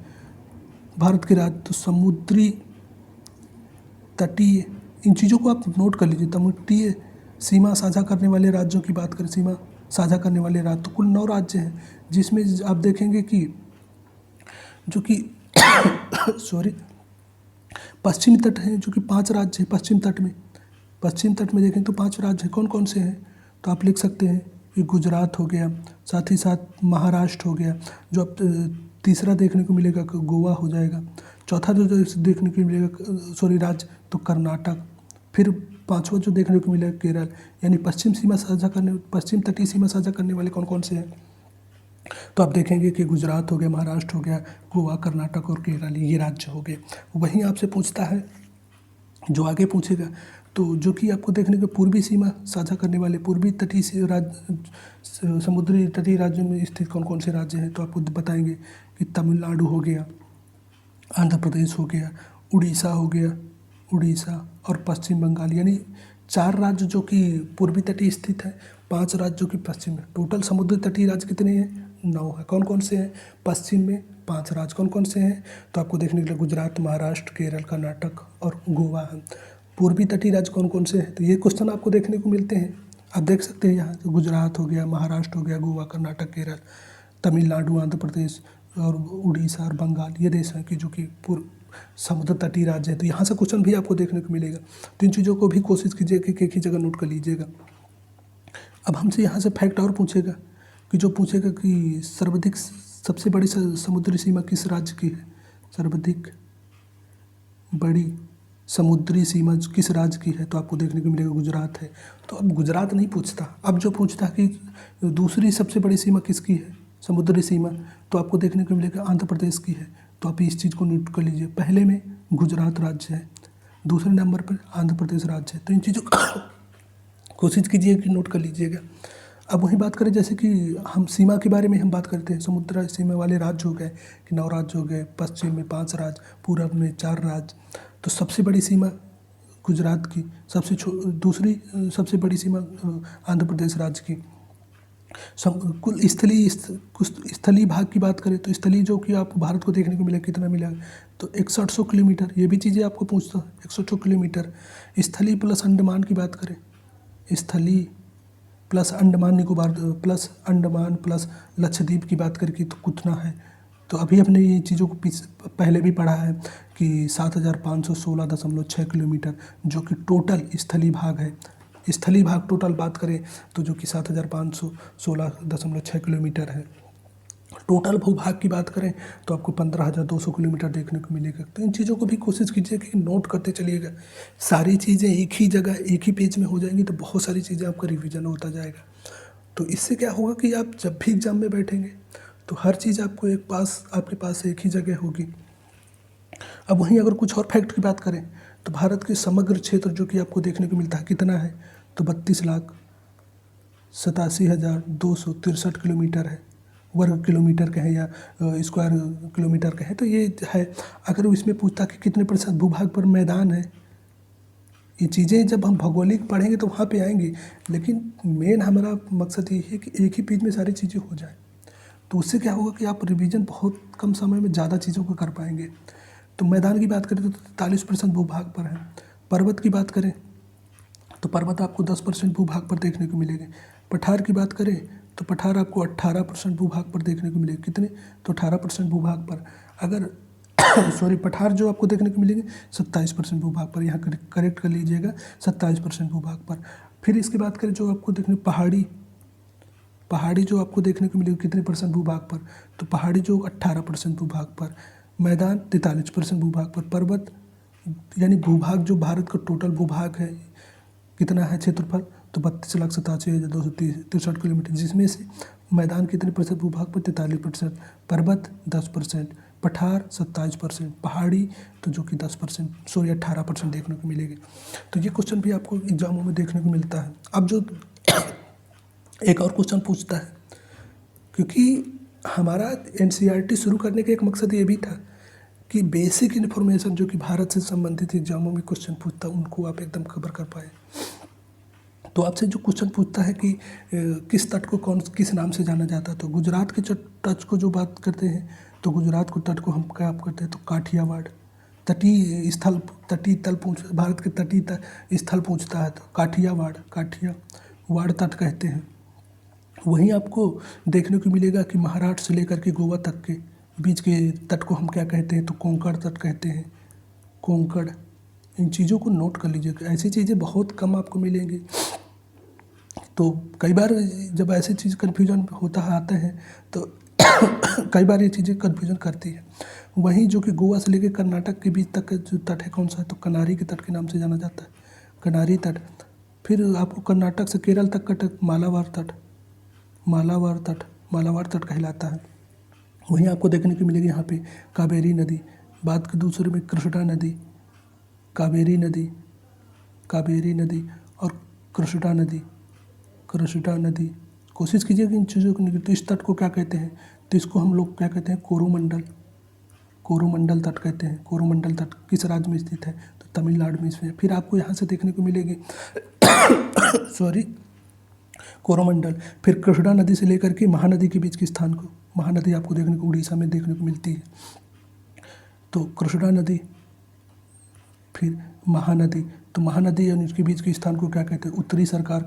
भारत के राज्य, तो समुद्री तटीय, इन चीज़ों को आप नोट कर लीजिए। तटीय सीमा साझा करने वाले राज्यों की बात करें, सीमा साझा करने वाले राज्य, तो कुल 9 राज्य हैं, जिसमें आप देखेंगे कि जो कि सॉरी पश्चिमी तट हैं, जो कि 5 राज्य हैं। पश्चिम तट में देखें तो 5 राज्य हैं। कौन कौन से हैं, तो आप लिख सकते हैं कि गुजरात हो गया, साथ ही साथ महाराष्ट्र हो गया। जो अब तीसरा देखने को मिलेगा गोवा हो जाएगा। चौथा जो देखने को मिलेगा राज्य, तो कर्नाटक। फिर 5वां जो देखने को मिलेगा केरल। यानी पश्चिम तटीय सीमा साझा करने वाले कौन कौन से हैं, तो आप देखेंगे कि गुजरात हो गया, महाराष्ट्र हो गया, गोवा, कर्नाटक और केरल, ये राज्य हो गए। वहीं आपसे पूछता है, जो आगे पूछेगा, तो जो कि आपको देखने को पूर्वी सीमा साझा करने वाले पूर्वी तटीय समुद्री तटीय राज्यों में स्थित कौन कौन से राज्य हैं, तो आपको बताएंगे कि तमिलनाडु हो गया, आंध्र प्रदेश हो गया, उड़ीसा और पश्चिम बंगाल। यानी 4 राज्य जो कि पूर्वी तटीय स्थित है, 5 राज्य जो कि पश्चिम में। टोटल समुद्री तटीय राज्य कितने हैं, 9 है। कौन कौन से हैं, पश्चिम में 5 राज्य कौन कौन से हैं, तो आपको देखने के लिए गुजरात, महाराष्ट्र, केरल, कर्नाटक और गोवा है। पूर्वी तटीय राज्य कौन कौन से हैं, तो ये क्वेश्चन आपको देखने को मिलते हैं। आप देख सकते हैं यहाँ तो गुजरात हो गया, महाराष्ट्र हो गया, गोवा, कर्नाटक, केरल, तमिलनाडु, आंध्र प्रदेश और उड़ीसा और बंगाल, ये देश हैं कि जो कि समुद्र तटीय राज्य है। तो यहाँ से क्वेश्चन भी आपको देखने को मिलेगा। तो इन चीज़ों को भी कोशिश कीजिए कि एक ही जगह नोट कर लीजिएगा। अब हमसे यहाँ से फैक्ट और पूछेगा कि सर्वाधिक सबसे बड़ी समुद्री सीमा किस राज्य की है। सर्वाधिक बड़ी समुद्री सीमा किस राज्य की है, तो आपको देखने को मिलेगा गुजरात है। तो अब गुजरात नहीं पूछता, अब जो पूछता है कि दूसरी सबसे बड़ी सीमा किसकी है, समुद्री सीमा, तो आपको देखने को मिलेगा आंध्र प्रदेश की है। तो आप इस चीज़ को नोट कर लीजिए। पहले में गुजरात राज्य है, दूसरे नंबर पर आंध्र प्रदेश राज्य है। तो इन चीज़ों कोशिश कीजिए कि नोट कर लीजिएगा। अब वही बात करें, जैसे कि हम सीमा के बारे में हम बात करते हैं। समुद्र सीमा वाले राज्य हो गए कि 9 राज्य हो गए, पश्चिम में 5 राज्य, पूरब में 4 राज्य। तो सबसे बड़ी सीमा गुजरात की, दूसरी सबसे बड़ी सीमा आंध्र प्रदेश राज्य की। कुल स्थलीय भाग की बात करें तो स्थलीय जो कि आपको भारत को देखने को मिलेगा, कितना मिलेगा, तो 6100 किलोमीटर। ये भी चीज़ें आपको पूछता है, 106 किलोमीटर। स्थलीय प्लस अंडमान की बात करें, स्थलीय plus Andaman Nicobar plus Andaman plus Lakshadweep की बात करके तो कितना है, तो अभी हमने ये चीज़ों को पहले भी पढ़ा है कि 7516.6 किलोमीटर जो कि टोटल स्थलीय भाग है। स्थलीय भाग टोटल बात करें तो जो कि 7516.6 किलोमीटर है। टोटल भूभाग की बात करें तो आपको 15,200 किलोमीटर देखने को मिलेगा। तो इन चीज़ों को भी कोशिश कीजिए कि नोट करते चलिएगा। सारी चीज़ें एक ही जगह एक ही पेज में हो जाएंगी तो बहुत सारी चीज़ें आपका रिवीजन होता जाएगा। तो इससे क्या होगा कि आप जब भी एग्जाम में बैठेंगे तो हर चीज़ आपको आपके पास एक ही जगह होगी। अब वहीं अगर कुछ और फैक्ट की बात करें तो भारत के समग्र क्षेत्र जो कि आपको देखने को मिलता है कितना है, तो 32,87,263 किलोमीटर है। वर्ग किलोमीटर कहें या स्क्वायर किलोमीटर कहें, तो ये है। अगर वो इसमें पूछता कि कितने प्रतिशत भूभाग पर मैदान है, ये चीज़ें जब हम भौगोलिक पढ़ेंगे तो वहाँ पे आएंगी, लेकिन मेन हमारा मकसद ये है कि एक ही पेज में सारी चीज़ें हो जाए। तो उससे क्या होगा कि आप रिवीजन बहुत कम समय में ज़्यादा चीज़ों को कर पाएंगे। तो मैदान की बात करें तो 43% भूभाग पर है। पर्वत की बात करें तो पर्वत आपको 10% भूभाग पर देखने को मिलेंगे। पठार की बात करें तो पठार आपको 18% भूभाग पर देखने को मिलेंगे। कितने? तो 18% भूभाग पर। अगर सॉरी, पठार जो आपको देखने को मिलेंगे 27% भूभाग पर, यहाँ करेक्ट कर लीजिएगा, 27% भूभाग पर। फिर इसके बात करें जो आपको देखने पहाड़ी जो आपको देखने को मिलेगी कितने परसेंट भूभाग पर, तो पहाड़ी जो 18% भूभाग पर। मैदान 43% भूभाग पर। पर्वत यानी भूभाग जो भारत का टोटल भूभाग है कितना है क्षेत्रफल, तो 32,87,263 किलोमीटर, जिसमें से मैदान कितने प्रतिशत भूभाग पर, 43%, पर्वत 10%, पठार 27%, पहाड़ी तो जो कि 10% 18% देखने को मिलेगी। तो ये क्वेश्चन भी आपको एग्जामों में देखने को मिलता है। अब जो एक और क्वेश्चन पूछता है, क्योंकि हमारा एनसीईआरटी शुरू करने का एक मकसद ये भी था कि बेसिक इन्फॉर्मेशन जो कि भारत से संबंधित एग्जामों में क्वेश्चन पूछता है उनको आप एकदम कवर कर पाए। तो आपसे जो क्वेश्चन पूछता है कि किस तट को किस नाम से जाना जाता है, तो गुजरात के तट को जो बात करते हैं तो गुजरात को तट को हम क्या करते हैं, तो काठियावाड़। तटीय तल पूछ भारत के तटीय स्थल पूछता है तो काठियावाड़ तट कहते हैं। वहीं आपको देखने को मिलेगा कि महाराष्ट्र से लेकर के गोवा तक के बीच के तट को हम क्या कहते हैं, तो कोंकण तट कहते हैं, कोंकण। इन चीज़ों को नोट कर लीजिएगा, ऐसी चीज़ें बहुत कम आपको मिलेंगी। तो कई बार जब ऐसी चीज़ कन्फ्यूजन आते हैं तो कई बार ये चीज़ें कन्फ्यूजन करती है। वहीं जो कि गोवा से लेकर कर्नाटक के बीच तक का जो तट है कौन सा है, तो कनारी के तट के नाम से जाना जाता है, कनारी तट। फिर आपको कर्नाटक से केरल तक का तट मालाबार तट कहलाता है। वहीं आपको देखने को मिलेगी यहाँ पे कावेरी नदी, बाद के दूसरे में कृष्णा नदी, कावेरी नदी और कृष्णा नदी। कोशिश कीजिएगा इन चीज़ों को। तो इस तट को क्या कहते हैं, तो इसको हम लोग क्या कहते हैं, कोरोमंडल तट कहते हैं। कोरोमंडल तट किस राज्य में स्थित है, तो तमिलनाडु में इसमें। फिर आपको यहाँ से देखने को मिलेगी कोरोमंडल। फिर कृष्णा नदी से लेकर के महानदी के बीच के स्थान को, महानदी आपको देखने को उड़ीसा में देखने को मिलती है, तो कृष्णा नदी। फिर महानदी, तो महानदी और इसके बीच के स्थान को क्या कहते हैं, उत्तरी सरकार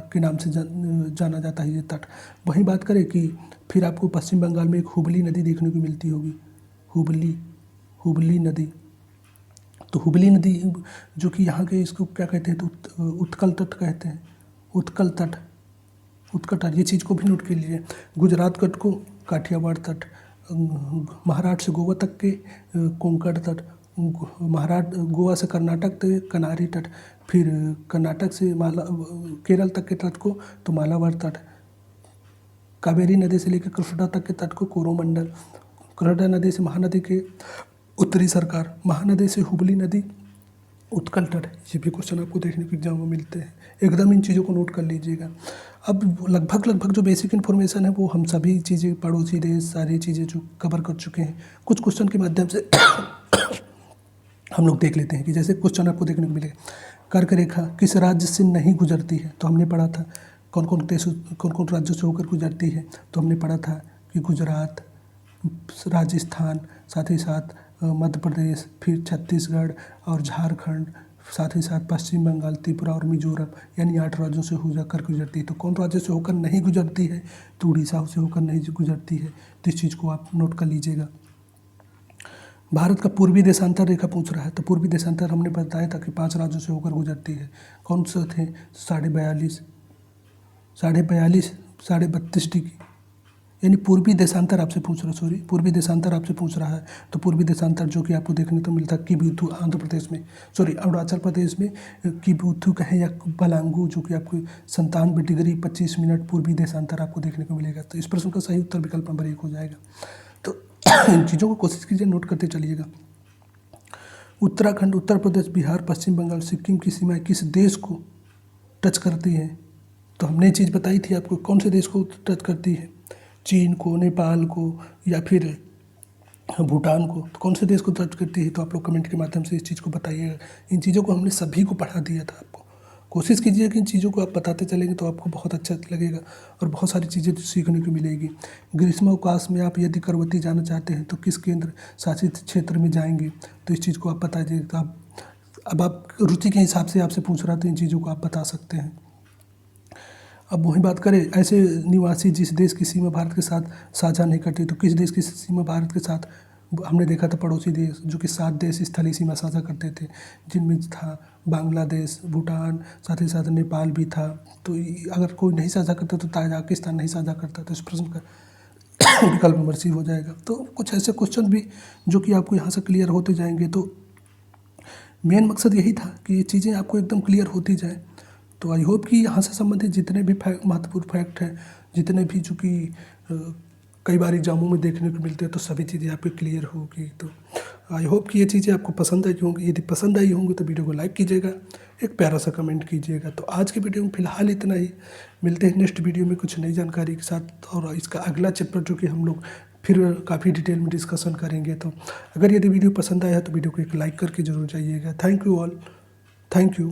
के नाम से जाना जाता है ये तट। वहीं बात करें कि फिर आपको पश्चिम बंगाल में एक हुबली नदी देखने को मिलती होगी, हुबली नदी। तो हुबली नदी जो कि यहाँ के इसको क्या कहते हैं, तो उत्कल तट कहते हैं, उत्कल तट। ये चीज़ को भी नोट कर लीजिए। गुजरात तट को काठियावाड़ तट, महाराष्ट्र से गोवा तक के कोंकण तट, गोवा से कर्नाटक तक कनारी तट, फिर कर्नाटक से केरल तक के तट को तो मालाबार तट, कावेरी नदी से लेकर कृष्णा तक के तट को कोरोमंडल, कृष्णा नदी से महानदी के उत्तरी सरकार, महानदी से हुबली नदी उत्कल तट। ये भी क्वेश्चन आपको देखने को एग्जाम में मिलते हैं, एकदम इन चीज़ों को नोट कर लीजिएगा। अब लगभग जो बेसिक इन्फॉर्मेशन है वो हम सभी चीज़ें पड़ोसी देश सारी चीज़ें जो कवर कर चुके हैं। कुछ क्वेश्चन के माध्यम से हम लोग देख लेते हैं कि जैसे क्वेश्चन आपको देखने को मिलेगा, कर्क रेखा किस राज्य से नहीं गुजरती है, तो हमने पढ़ा था कौन कौन राज्यों से होकर गुजरती है, तो हमने पढ़ा था कि गुजरात, राजस्थान, साथ ही साथ मध्य प्रदेश, फिर छत्तीसगढ़ और झारखंड, साथ ही साथ पश्चिम बंगाल, त्रिपुरा और मिजोरम, यानी 8 राज्यों से होकर गुजरती है। तो कौन राज्य से होकर नहीं गुजरती है, तो उड़ीसा से होकर नहीं गुजरती है। तो इस चीज़ को आप नोट कर लीजिएगा। भारत का पूर्वी देशांतर रेखा पूछ रहा है, तो पूर्वी देशांतर हमने बताया था कि 5 राज्यों से होकर गुजरती है। कौन से थे, 42.5 32 डिग्री, यानी पूर्वी देशांतर आपसे पूछ रहा है। तो पूर्वी देशांतर जो कि आपको देखने को मिलता है किबुथु आंध्र प्रदेश में, अरुणाचल प्रदेश में किबुथु कहें या बलांगू, जो कि आपको 97 डिग्री 25 मिनट पूर्वी देशांतर आपको देखने को मिलेगा। तो इस प्रश्न का सही उत्तर विकल्प नंबर 1 हो जाएगा। तो इन चीज़ों को कोशिश कीजिए नोट करते चलिएगा। उत्तराखंड, उत्तर प्रदेश, बिहार, पश्चिम बंगाल, सिक्किम की सीमाएँ किस देश को टच करती हैं, तो हमने ये चीज़ बताई थी आपको, कौन से देश को टच करती है, चीन को, नेपाल को या फिर भूटान को, तो कौन से देश को टच करती है। तो आप लोग कमेंट के माध्यम से इस चीज़ को बताइएगा। इन चीज़ों को हमने सभी को पढ़ा दिया था आपको। कोशिश कीजिए कि इन चीज़ों को आप बताते चलेंगे तो आपको बहुत अच्छा लगेगा और बहुत सारी चीज़ें सीखने को मिलेगी। ग्रीष्मावकाश में आप यदि करवती जाना चाहते हैं तो किस केंद्र शासित क्षेत्र में जाएंगे, तो इस चीज़ को आप बताइए। तो अब आप रुचि के हिसाब से आपसे पूछ रहा तो इन चीज़ों को आप बता सकते हैं। अब वही बात करें, ऐसे निवासी जिस देश की सीमा भारत के साथ साझा नहीं करते, तो किस देश की सीमा भारत के साथ, हमने देखा था पड़ोसी देश जो कि 7 देश स्थलीय सीमा साझा करते थे, जिनमें था बांग्लादेश, भूटान, साथ ही साथ नेपाल भी था। तो अगर कोई नहीं साझा करता तो ताजिकिस्तान नहीं साझा करता, तो इस प्रश्न का विकल्प नंबर सी हो जाएगा। तो कुछ ऐसे क्वेश्चन भी जो कि आपको यहाँ से क्लियर होते जाएंगे। तो मेन मकसद यही था कि ये चीज़ें आपको एकदम क्लियर होती जाए। तो आई होप कि यहाँ से संबंधित जितने भी महत्वपूर्ण फैक्ट हैं, जितने भी जो कि कई बार एग्जामों में देखने को मिलते हैं, तो सभी चीज़ें आपकी क्लियर होगी। तो आई होप कि ये चीज़ें आपको पसंद आई होंगी। यदि पसंद आई होंगी तो वीडियो को लाइक कीजिएगा, एक प्यारा सा कमेंट कीजिएगा। तो आज के वीडियो में फ़िलहाल इतना ही। मिलते हैं नेक्स्ट वीडियो में कुछ नई जानकारी के साथ, और इसका अगला चैप्टर जो कि हम लोग फिर काफ़ी डिटेल में डिस्कशन करेंगे। तो अगर यदि वीडियो पसंद आया है तो वीडियो को एक लाइक करके ज़रूर जाइएगा। Thank you all, thank you.